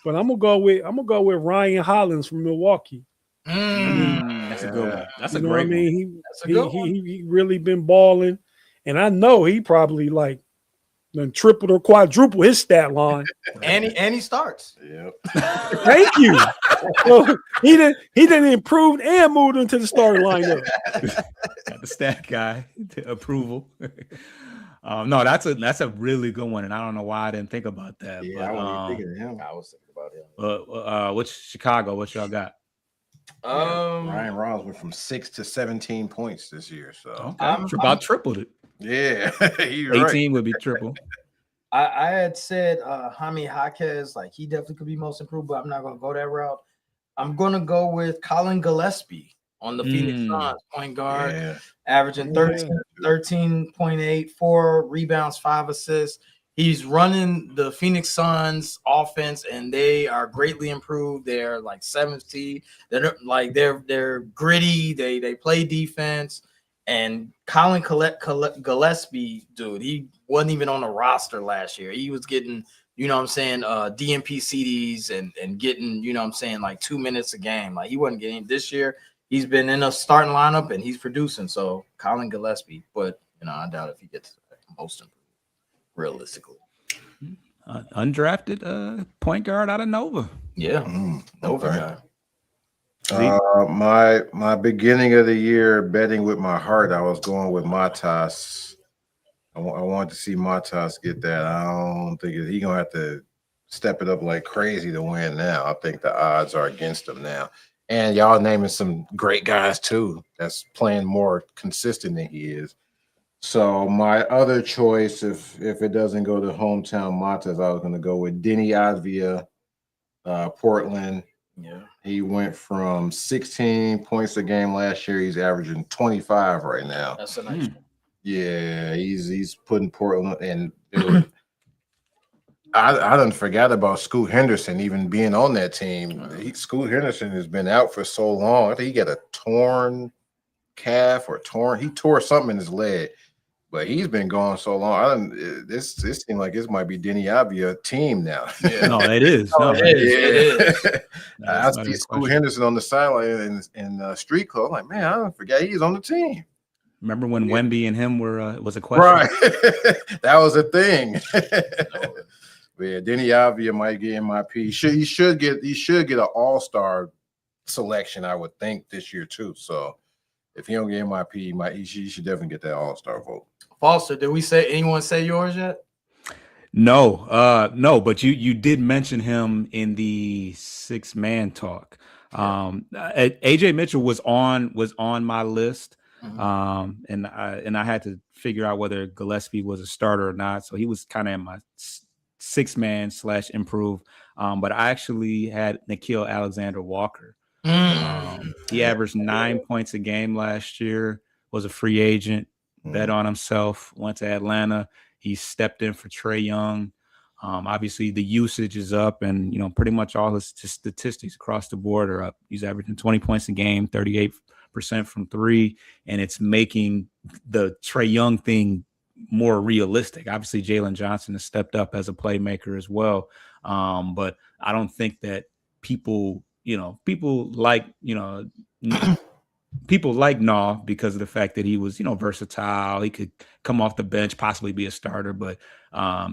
But I'm gonna go with Ryan Hollins from Milwaukee. That's a good one. That's a great one. He really been balling, and I know he probably like done tripled or quadrupled his stat line. And he starts. Yep. Thank you. So he didn't improve and moved into the starting lineup. Got the stat guy approval. No, that's a really good one, and I don't know why I didn't think about that. Yeah, but, I wasn't thinking of him. I was thinking about him. What's Chicago? What y'all got? Ryan Rollins went from 6 to 17 points this year. So about tripled it. Yeah, 18 right. Would be triple. I had said Jaime Jaquez, like he definitely could be most improved, but I'm not gonna go that route. I'm gonna go with Colin Gillespie on the Phoenix Suns, point guard, averaging 13.8, 4 rebounds, 5 assists. He's running the Phoenix Suns offense, and they are greatly improved. They're like 7th seed. They're gritty. They play defense. And Colin Gillespie, dude, he wasn't even on the roster last year. He was getting, you know what I'm saying, DNP CDs and getting, you know what I'm saying, like 2 minutes a game. Like he wasn't getting this year. He's been in a starting lineup and he's producing. So Colin Gillespie, but I doubt if he gets most improved realistically. Undrafted point guard out of Nova. Yeah, Nova guy. My beginning of the year betting with my heart, I was going with Matas. I wanted to see Matas get that. I don't think he's gonna have to step it up like crazy to win now. I think the odds are against him now. And y'all naming some great guys too that's playing more consistent than he is. So my other choice, if it doesn't go to hometown Matas, I was going to go with Denny Avdia, Portland. Yeah, he went from 16 points a game last year. He's averaging 25 right now. That's a nice one. Yeah, he's putting Portland and I done forgot about Scoot Henderson even being on that team. Scoot Henderson has been out for so long. I think he got a torn calf he tore something in his leg. But he's been gone so long. This seems like this might be Denny Avdia team now. Yeah. No, it is. No, it is. I see Scoot Henderson on the sideline in Street Club. I'm like, man, I don't forget he's on the team. Remember when Wemby and him was a question? Right. That was a thing. But yeah, Denny Avdia might get MIP. He should get an all-star selection, I would think, this year too. So if he don't get MIP, he should definitely get that all-star vote. Foster, did anyone say yours yet? No, but you did mention him in the 6-man talk. AJ Mitchell was on my list. Mm-hmm. And I had to figure out whether Gillespie was a starter or not. So he was kind of in my 6-man / improve. But I actually had Nickeil Alexander-Walker. He averaged 9 points a game last year, was a free agent, bet on himself, went to Atlanta. He stepped in for Trae Young. Obviously the usage is up and, pretty much all his statistics across the board are up. He's averaging 20 points a game, 38% from 3, and it's making the Trae Young thing more realistic. Obviously Jalen Johnson has stepped up as a playmaker as well. But I don't think that people like Nah because of the fact that he was, versatile. He could come off the bench, possibly be a starter, but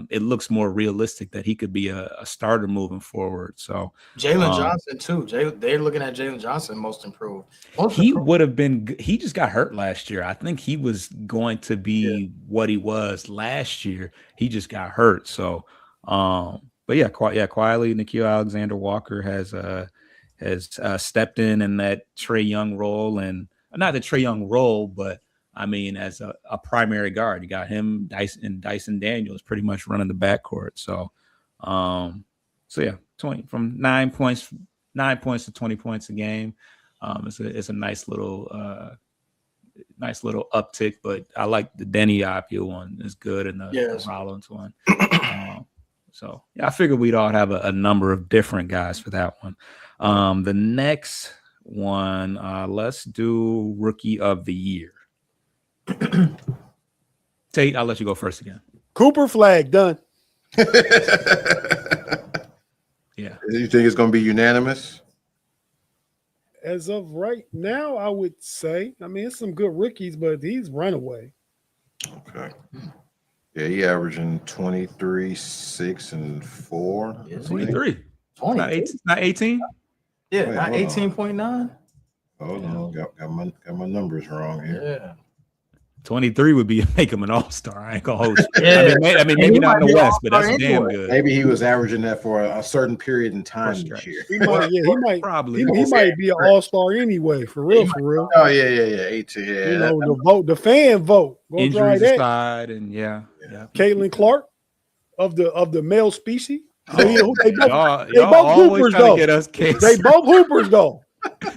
it looks more realistic that he could be a starter moving forward. So Jalen Johnson too. They're looking at Jalen Johnson most improved. Would have been. He just got hurt last year. I think he was going to be what he was last year. He just got hurt. So, but quietly, Nickeil Alexander-Walker has stepped in that Trae Young role, and not the Trae Young role, but I mean, as a primary guard, you got him, Dyson Daniels pretty much running the backcourt. So, 20 from 9 points to 20 points a game. It's a nice little uptick, but I like the Denny Avdia one is good and the Rollins one. So I figured we'd all have a number of different guys for that one. The next one, let's do Rookie of the Year. Tate, I'll let you go first again. Cooper Flag, done. Yeah. You think it's going to be unanimous? As of right now, I would say. I mean, it's some good rookies, but he's runaway. Okay. Yeah, he averaging 23, 6, and 4. 23. Not 18? Yeah, not 18.9. Hold on, got my numbers wrong here. Yeah. 23 would make him an all-star. I ain't gonna hold you. Yeah. I mean, maybe not in the West, but that's damn good. Maybe he was averaging that for a certain period in time this year. He might be an all-star anyway, for real. Oh yeah, 18. Yeah, the fan vote. Injuries aside, and yeah. Caitlin Clark of the male species. They both hoopers go. Get us they both hoopers go.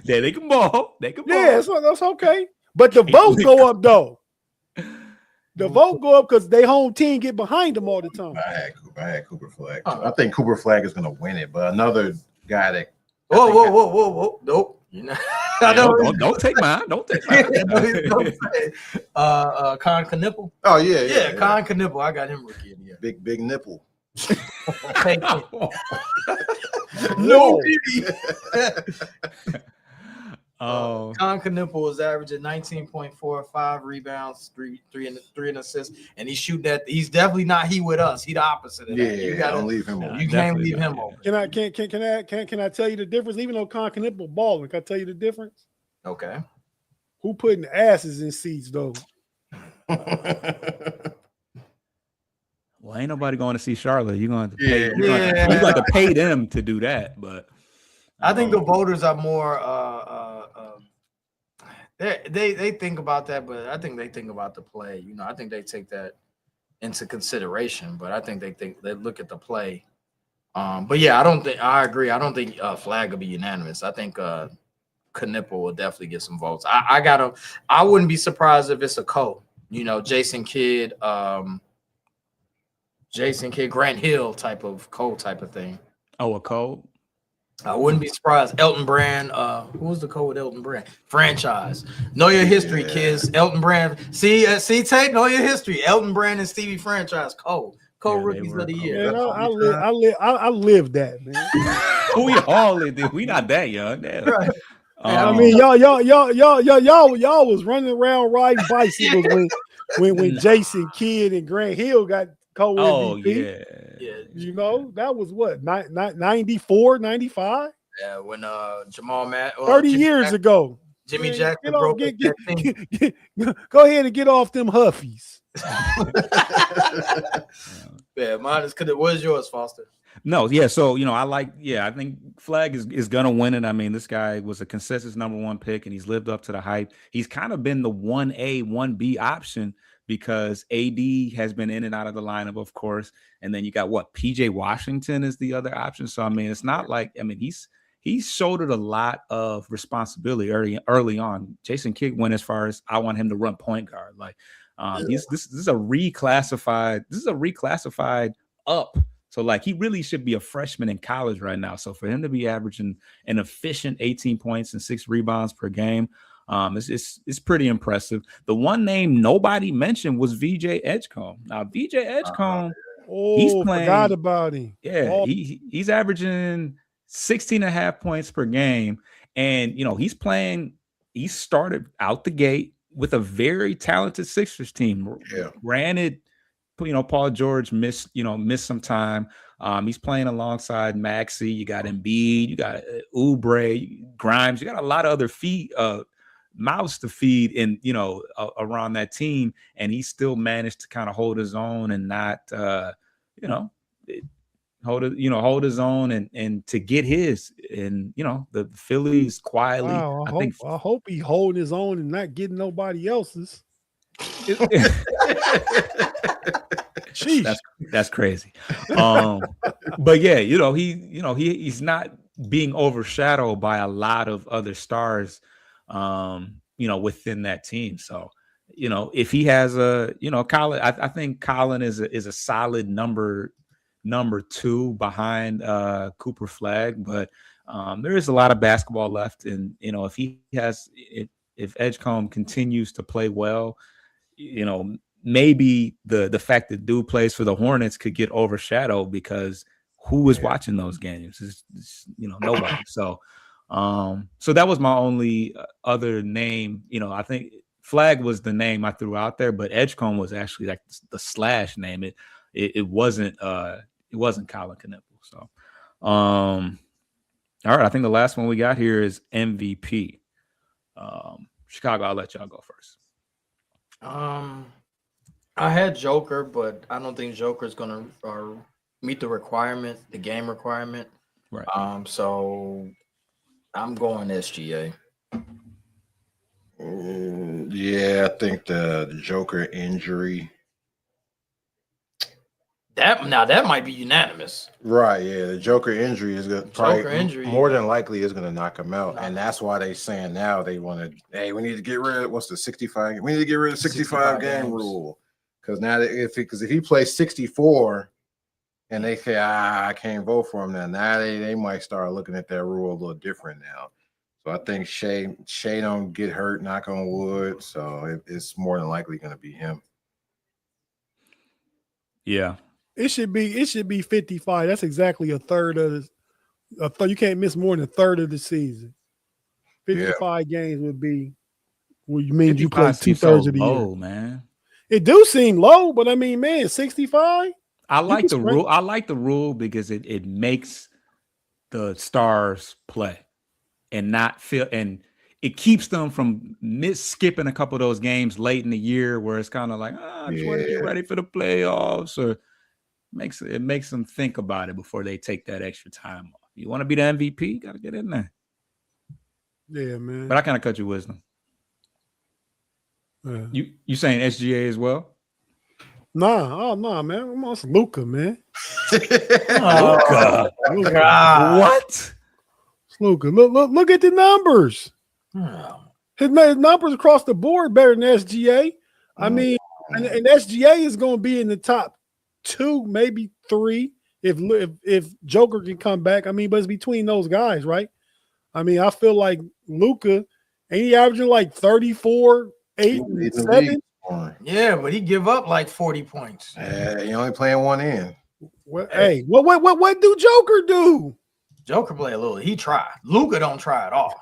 Yeah, they can ball. Yeah, that's okay. But the votes go up though. The vote go up because they home team get behind them all the time. I had Cooper Flag. I think Cooper Flag is going to win it, but another guy that. Whoa. Nope. You know, Don't take mine. Don't take mine. Con Knipple. Oh, yeah. Con Knipple. I got him rookie of the year. Big nipple. No. Oh, Con Knipple is averaging 19.45 rebounds, three and assists, and he's definitely not he with us. He the opposite of that. You gotta don't leave him open. You can't leave him open. Can I tell you the difference? Even though Con Knipple balling, can I tell you the difference? Okay. Who putting asses in seats though? well, ain't nobody going to see Charlotte. You're going to pay. Yeah. You got to pay them to do that, but. I think the voters are more they think about that, but I think they think about the play. You know, I think they take that into consideration, but I think they look at the play. But yeah, I agree. I don't think Flag will be unanimous. I think Knipple will definitely get some votes. I wouldn't be surprised if it's a co. You know, Jason Kidd, Grant Hill type of thing. Oh, a co. I wouldn't be surprised. Elton Brand, who was the code with Elton Brand? Franchise. Know your history, kids. Elton Brand. See, Tate, know your history. Elton Brand and Stevie Franchise, rookies of the year. Man, I lived that, man. We all did. We not that young. Right. I mean, y'all was running around riding bicycles when Jason Kidd and Grant Hill got co-MVP. Oh yeah. You know, that was what, 94, 95? Yeah, when Jamal Matt 30 years ago. Jimmy Man, Jackson broke that thing. Go ahead and get off them Huffies. Yeah, mine is what is yours, Foster? No, yeah. So I think Flag is gonna win it. I mean, this guy was a consensus #1 pick, and he's lived up to the hype. He's kind of been the 1A, 1B option because AD has been in and out of the lineup, of course. And then you got PJ Washington is the other option. So I mean, it's not like he's shouldered a lot of responsibility early on. Jason Kidd went as far as I want him to run point guard. Like this is a reclassified up. So like he really should be a freshman in college right now. So for him to be averaging an efficient 18 points and 6 rebounds per game, it's pretty impressive. The one name nobody mentioned was VJ Edgecombe. Now VJ Edgecombe, he's playing. Forgot about him. Yeah, he's averaging 16.5 points per game, and he started out the gate with a very talented Sixers team. Yeah. Granted, Paul George missed some time. He's playing alongside Maxey. You got Embiid, you got Oubre, Grimes. You got a lot of other mouths to feed in, around that team, and he still managed to kind of hold his own and not, hold his own and to get his. And the Phillies quietly. Wow, I hope he holding his own and not getting nobody else's. That's crazy. But yeah, he's not being overshadowed by a lot of other stars within that team. So if he has Colin, I think Colin is a solid number 2 behind Cooper Flag, but there is a lot of basketball left, and if Edgecombe continues to play well, maybe the fact that dude plays for the Hornets could get overshadowed because who is watching those games? It's nobody. So that was my only other name. I think Flag was the name I threw out there, but Edgecombe was actually like the slash name. It wasn't Colin Knipple. So all right, I think the last one we got here is MVP. Chicago, I'll let y'all go first. I had Joker, but I don't think Joker is gonna meet the game requirement. Right. So I'm going SGA. Yeah, I think the Joker injury. That might be unanimous. Right, yeah. The Joker injury is probably more than likely is gonna knock him out. And that's why they saying now they want to, we need to get rid of what's the 65. We need to get rid of 65 game rule. Because now if he plays 64 and they say, I can't vote for him now they might start looking at that rule a little different now. So I think Shea don't get hurt, knock on wood. So it's more than likely going to be him. Yeah. It should be 55. That's exactly a third of you can't miss more than a third of the season. 55 games would be what you mean you play 2/3 of the low, year. Man. It do seem low, but I mean, man, 65. I like the rule. I like the rule because it makes the stars play and not feel, and it keeps them from skipping a couple of those games late in the year where it's kind of like, I just want to get ready for the playoffs, or it makes them think about it before they take that extra time off. You want to be the MVP, you got to get in there. Yeah, man. But I kind of cut your wisdom. Yeah. You saying SGA as well? Nah, man. I'm on Luka, man. Luka. What? It's Luka. Look at the numbers. His numbers across the board better than SGA. I mean, and SGA is going to be in the top 2, maybe 3 if Joker can come back. I mean, but it's between those guys, right? I mean, I feel like Luka, ain't he averaging like 34, 8, and 7? Yeah, but he give up like 40 points. He only playing one in. Hey, what do Joker do? Joker play a little. He tried. Luka don't try at all.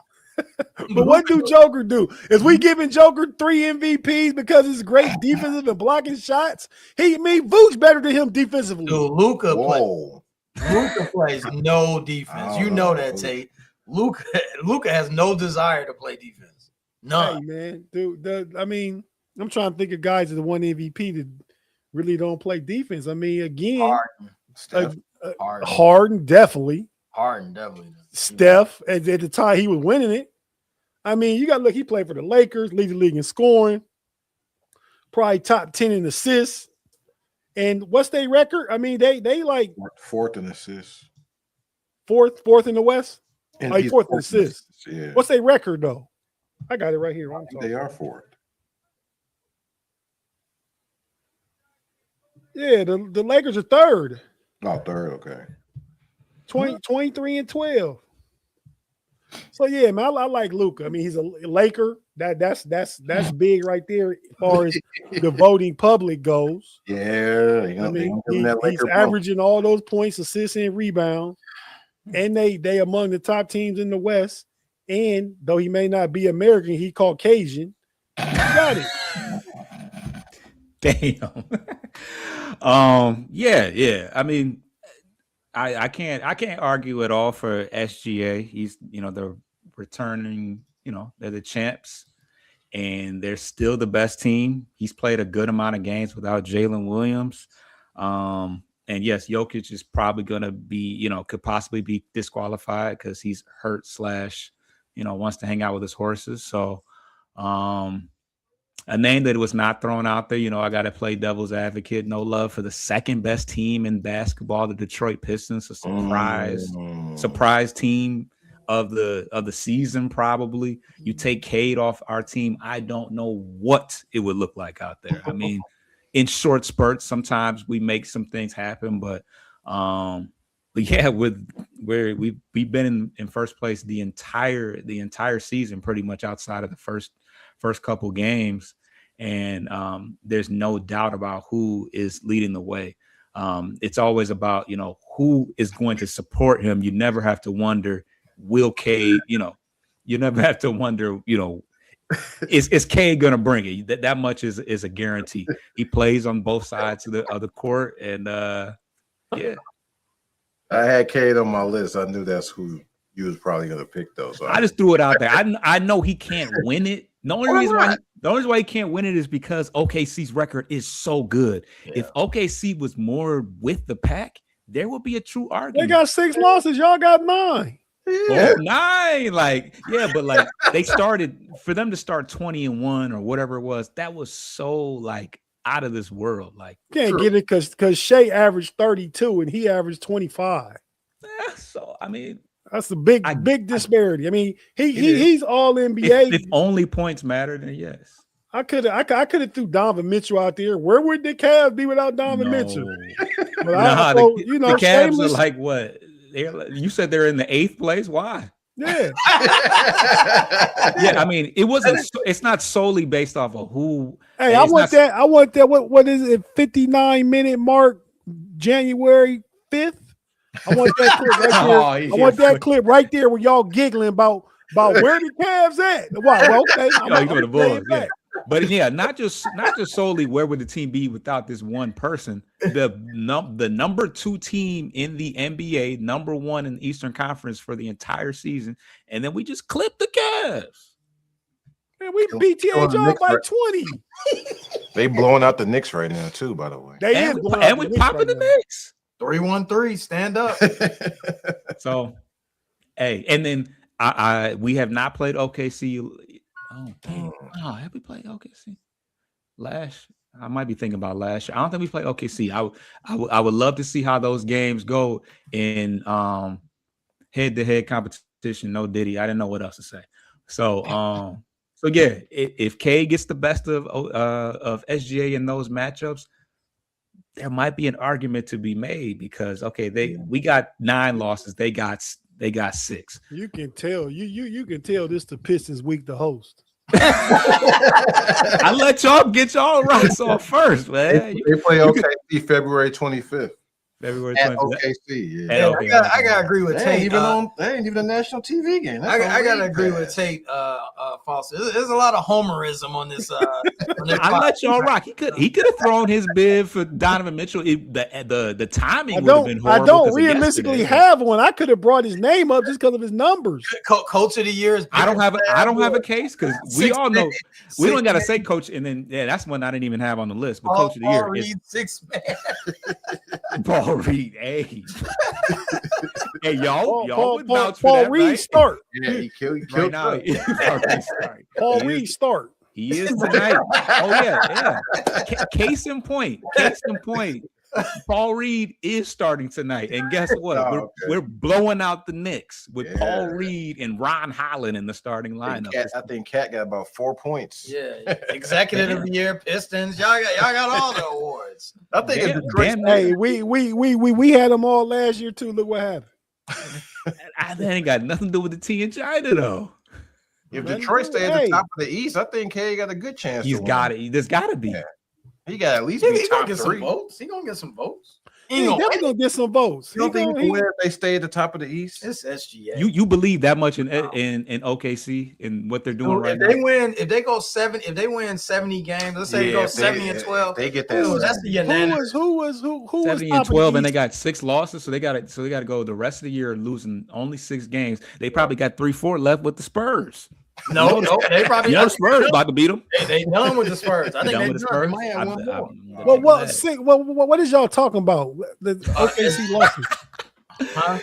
But what do Joker do? Is we giving Joker 3 MVPs because he's great defensive and blocking shots? Vooch better than him defensively. Dude, Luka plays no defense. You know that, Tate. Luka has no desire to play defense. None. Hey, man, dude. I mean, I'm trying to think of guys that won MVP that really don't play defense. I mean, again, Harden definitely. Steph at the time he was winning it. I mean, you got to look. He played for the Lakers, lead the league in scoring, probably top 10 in assists. And what's their record? I mean, they like 4th in assists, fourth in the West. And like 4th in assists. Yeah. What's their record though? I got it right here. They are 4th. Yeah, the Lakers are 3rd. Oh, 3rd, okay. 23 and 12. So yeah, man, I like Luka. I mean, he's a Laker. That's big right there as far as the voting public goes. Yeah, I mean, he's averaging all those points, assists, and rebounds, and they among the top teams in the West. And though he may not be American, he Caucasian. He got it. Damn. Yeah. I mean, I can't argue at all for SGA. He's, they're returning, they're the champs and they're still the best team. He's played a good amount of games without Jalen Williams. And yes, Jokic is probably going to be, could possibly be disqualified because he's hurt / wants to hang out with his horses. So, a name that was not thrown out there, I got to play devil's advocate. No love for the second best team in basketball, the Detroit Pistons, a surprise team of the season. Probably you take Cade off our team, I don't know what it would look like out there. I mean, in short spurts, sometimes we make some things happen, but yeah, we've been in first place the entire season, pretty much outside of the first couple games, and there's no doubt about who is leading the way. It's always about who is going to support him. You never have to wonder, will Cade, you never have to wonder, is Cade gonna bring it? That much is a guarantee. He plays on both sides of the court, and yeah. I had Cade on my list. I knew that's who you was probably gonna pick, though. So I just threw it out there. I know he can't win it. The only reason why he can't win it is because OKC's record is so good. Yeah. If OKC was more with the pack, there would be a true argument. They got 6 losses. Y'all got 9. Yeah. 9. But they started, for them to start 20-1 or whatever it was, that was so out of this world. Can't get it because Shea averaged 32 and he averaged 25. So I mean, that's a big disparity. I mean, he's all NBA. If only points matter, then yes. I could have threw Donovan Mitchell out there. Where would the Cavs be without Donovan Mitchell? But The Cavs shameless, are like what? You said they're in the 8th place. Why? Yeah. Yeah, I mean, it's not solely based off of who. Hey, I want that. What is it? 59-minute mark, January 5th. I want that clip right there. I want that clip right there where y'all giggling about where the Cavs at. Well, okay, you go to Bulls, yeah. But yeah, not just solely where would the team be without this one person. The number 2 team in the NBA, number 1 in the Eastern Conference for the entire season, and then we just clipped the Cavs. Man, we beat y'all by 20. They blowing out the Knicks right now too, by the way. And we popping the Knicks. 3-1-3, stand up. So, hey, and then we have not played OKC. Oh, dang. Oh, have we played OKC? I might be thinking about last year. I don't think we played OKC. I would love to see how those games go in head-to-head competition. No Diddy. I didn't know what else to say. So yeah, if K gets the best of SGA in those matchups, there might be an argument to be made because we got 9 losses. They got 6. You can tell you can tell this the Pistons week to host. I let y'all get y'all rights off first, man. They play OKC February 25th. February at 25th. OKC. Yeah, I gotta agree with Tate. They ain't even a national TV game. I gotta agree with Tate. Foster. There's a lot of homerism on this. I let y'all rock. He could have thrown his bid for Donovan Mitchell. The timing would have been horrible. I don't realistically have one. I could have brought his name up just because of his numbers. Coach of the year. I don't have a case because we all know we don't gotta say coach, and then that's one I didn't even have on the list. But coach of the year is 6 man. Paul Reed, hey, y'all would vouch for Paul that, Reed right? start. Yeah, he killed Right now. Paul Reed start. He is tonight. Oh yeah. Case in point. Paul Reed is starting tonight, and guess what? We're blowing out the Knicks with Paul Reed and Ron Holland in the starting lineup. I think Cat got about 4 points. Yeah, executive of the year, Pistons. Y'all got all the awards. I think hey, we had them all last year too. Look what happened. That ain't got nothing to do with the T in China though. If Detroit stays at the top of the East, I think K got a good chance. He's got it. There's got to be. Yeah. He got at least He top gonna get 3. some votes. He gonna get some votes. He's definitely gonna get some votes. You don't think he can win if they stay at the top of the East? It's SGA. You believe that much in OKC and what they're doing right now? If they win 70 games, let's say they go 70-12. They get that. That's the unanimous. Who was 70-12, and they got 6 losses, so they got to go the rest of the year losing only 6 games. They probably got 3-4 left with the Spurs. No, they probably the Spurs about to beat them. They done with the Spurs. I think they done with the Spurs. They might have one more. What is y'all talking about? The OKC losses. Huh?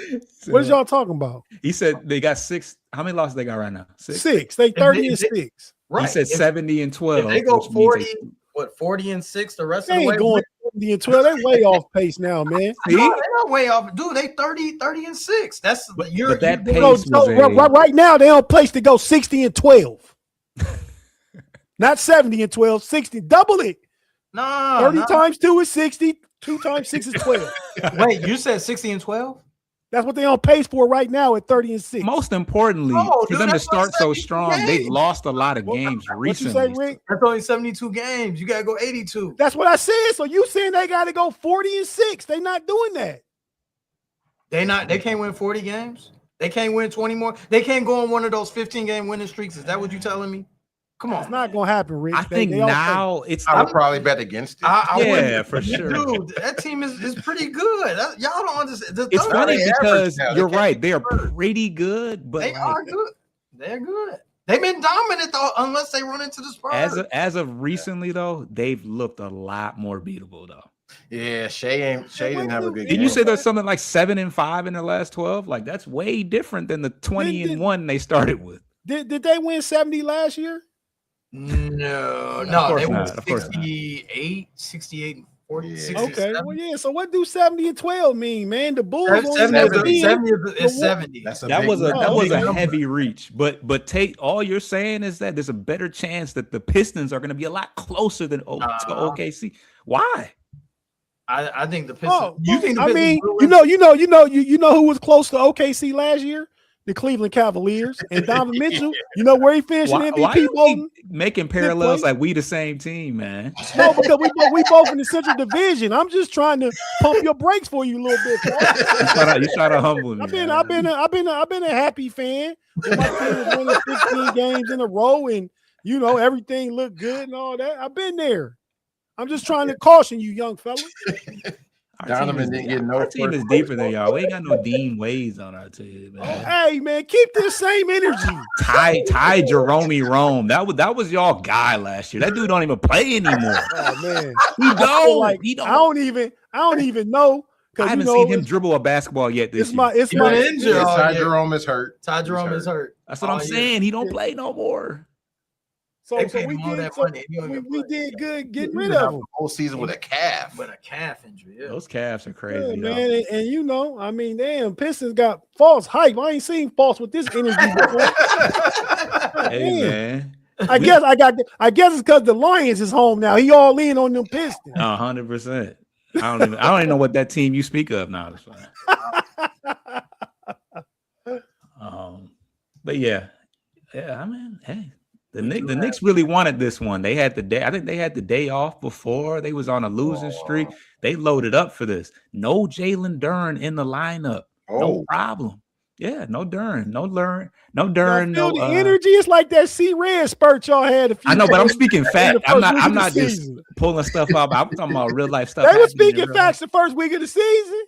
What is y'all talking about? He said they got 6. How many losses they got right now? 6. They 30-6. Right. He said 70-12. If they go 40-6 the rest of the way. Going 70-12. They're way off pace now, man. See? No, they're not way off. Dude, they 30-6. That's but that pace right now they on place to go 60-12. Not 70-12, 60. Double it. No. 30 times 2 is 60. 2 times 6 is 12. Wait, you said 60-12? That's what they on pace for right now at 30-6. Most importantly, for them to start so strong, they've lost a lot of games recently. What you say, Rick? That's only 72 games. You gotta go 82. That's what I said. So you saying they got to go 40-6? They not doing that. They can't win 40 games. They can't win 20 more. They can't go on one of those 15-game winning streaks. Is that what you telling me? Come on, it's not gonna happen, Rick. I think now it's. I would probably bet against it. Yeah, for sure, dude. That team is pretty good. Y'all don't understand. It's funny because you're right. They are pretty good, but they are good. They're good. They've been dominant though, unless they run into the Spurs. As of recently though, they've looked a lot more beatable though. Yeah, Shea didn't have a good game. Didn't you say there's something like 7-5 in the last 12? Like that's way different than the 20-1 they started with. Did they win 70 last year? No, they won 68 and 14. 40, Yeah. 67. Okay, well, yeah. So what do 70 and 12 mean, man? The Bulls only 70 got is 10. 70. That's a That big was a number. that was a big number. heavy reach, but take all you're saying is that there's a better chance that the Pistons are going to be a lot closer than to OKC. Why? I think the Pistons. Oh, You think the I Pistons mean, will you win? know who was close to OKC last year? The Cleveland Cavaliers and Donovan Mitchell. You know where he finished in Why MVP you voting? keep making parallels place. like we the same team, man? No, because we both in the Central Division. I'm just trying to pump your brakes for you a little bit. You try to humble me. I've been a happy fan. When my team was winning 15 games in a row, and you know everything looked good and all that. I've been there. I'm just trying to caution you, young fella. Donovan didn't get no Our team first is deeper than y'all. We ain't got no Dean Ways on our team, man. Hey man, keep this same energy. Ty Jerome Rome. That was y'all guy last year. That dude don't even play anymore. Oh man, He don't. like, He don't. I don't even know I because haven't seen him dribble a basketball yet this year. It's He my been injured. Yeah, all Ty year. Jerome is hurt. Ty Jerome He's is hurt. That's what I'm saying. He don't play no more. So They so paid we him all did that so money. He don't even we play. did good getting He rid was out of the him. whole season with a calf. But a calf injury. Yeah. Those calves are Yeah, crazy, man, man. and you know, I mean, damn, Pistons got false hype. I ain't seen false with this energy before. Hey, Damn. man. I guess it's because the Lions is home now. He all in on them Pistons. 100%. I don't even know what that team you speak of now. That's fine. But yeah, I mean, hey, the Knicks really wanted this one. They had the day. I think they had the day off before. They was on a losing streak. They loaded up for this. No Jalen Duren in the lineup. No problem. Yeah, no Duren. No Duren. Y'all feel the energy. It's like that C-Red spurt y'all had a few I know, but I'm days speaking in the fact. first I'm week of the not just season. pulling stuff up. I'm talking about real life stuff. They were happening in speaking real facts the first week of the season.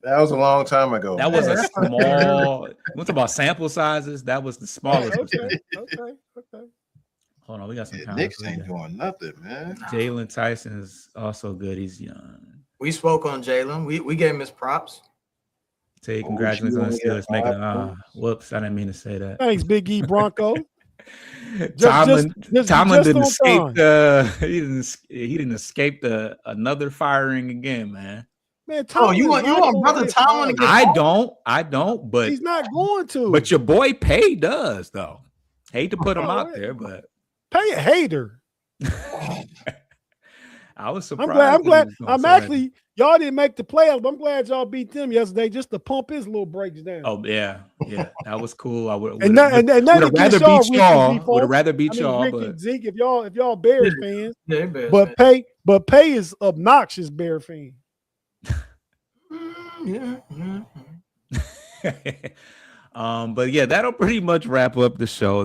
That was a long time ago. That was a small. What's about sample sizes? That was the smallest. Okay. Hold on, we got some The comments. Knicks ain't doing nothing, man. Jalen Tyson is also good. He's young. We spoke on Jalen. We gave him his props. Say congratulations on the Steelers making whoops, I didn't mean to say that. Thanks, Big E Bronco. Tomlin didn't just escape he didn't escape another firing again, man. Man, You want brother Tomlin to get I don't, but he's not going to. But your boy Pay does, though. Hate to put him out there, but Pay a hater. I was surprised. I'm actually y'all didn't make the playoffs, but I'm glad y'all beat them yesterday just to pump his little breaks down. Oh yeah, that was cool. I would and rather beat y'all. Would have rather beat y'all, Rick but and Zeke, if y'all Bears fans, Yeah, Bears but fans. Pay is obnoxious Bear fan. But yeah, that'll pretty much wrap up the show.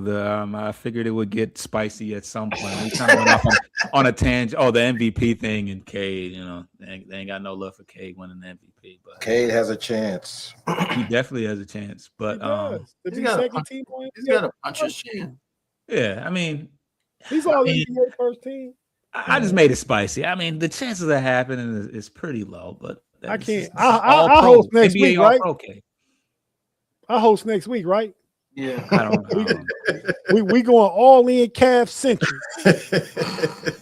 I figured it would get spicy at some point. We kind of went off on a tangent. Oh, the MVP thing and Cade, they ain't got no love for Cade winning the MVP, but Cade has a chance. he definitely has a chance. But he's got a puncher's chance. Yeah, I mean, he's all NBA first team. I just made it spicy. I mean, the chances of that happening is pretty low, but I can't. I host next week, right? Okay. I host next week, right? Yeah. I don't know. we going all in Cavs centric.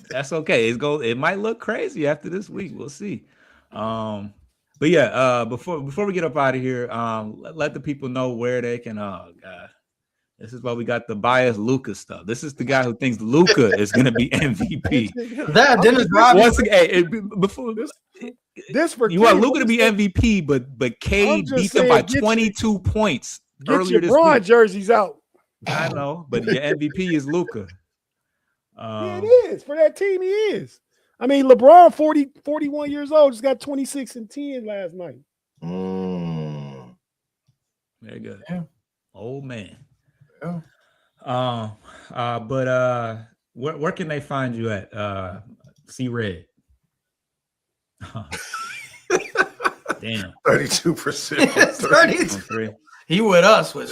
That's okay. It might look crazy after this week. We'll see. But yeah, before we get up out of here, let the people know where they can. Oh God, this is why we got the biased Luka stuff. This is the guy who thinks Luka is going to be MVP. That Dennis Rodman. Once again, before this for you want Luka to be MVP, but Cade beat them by 22 points earlier this LeBron week. Jerseys out. I know, but your MVP is Luka. Yeah, it is. For that team, he is. I mean, LeBron, 41 years old, just got 26 and 10 last night. Very good. Yeah. Old man. Yeah. But where can they find you at? C-Red. Damn. 32%. He with us with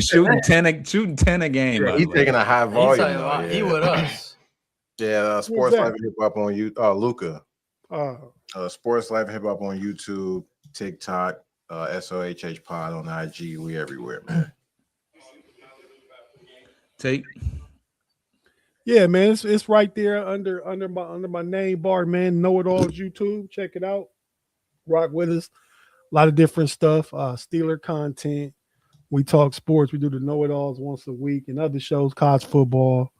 shooting 10 a game. Yeah, he's taking a high volume. He with us. Yeah, Sports Life and Hip Hop on YouTube. Luka. Oh. Sports Life and Hip Hop on YouTube, TikTok, SOHH Pod on IG. We everywhere, man. Take. Yeah, man, it's right there under my name bar, man. Know It All's YouTube. Check it out. Rock with us. A lot of different stuff. Steeler content. We talk sports. We do the Know It Alls once a week and other shows, college football.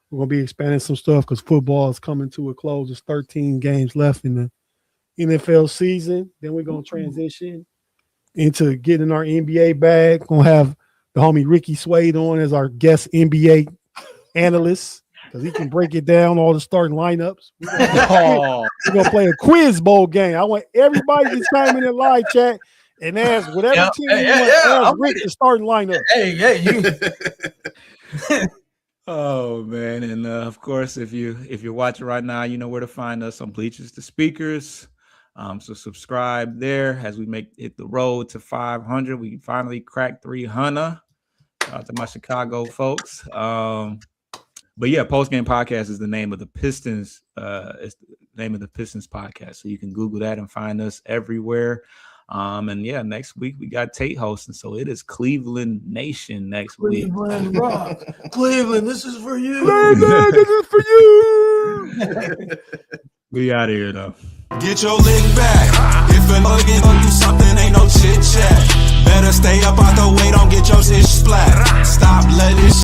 We're gonna be expanding some stuff because football is coming to a close. There's 13 games left in the NFL season. Then we're gonna transition into getting our NBA bag. Gonna have the homie Ricky Suede on as our guest NBA analyst because he can break it down, all the starting lineups. We're gonna play a quiz bowl game. I want everybody to chime in the live chat and ask whatever team you want to ask Rick the starting lineup. Hey, you. Oh man, and of course, if you're watching right now, you know where to find us on Bleachers to Speakers. So subscribe there as we hit the road to 500. We finally cracked 300. Shout out to my Chicago folks. But yeah, Post Game Podcast is the name of the Pistons. It's the name of the Pistons podcast. So you can Google that and find us everywhere. And yeah, next week we got Tate hosting. So it is Cleveland Nation next week. Cleveland Rock. Cleveland, this is for you. Cleveland, this is for you. We out of here though. Get your lick back. If a nigga gon' do something, ain't no chit chat. Better stay up out the way, don't get your shit splat. Stop letting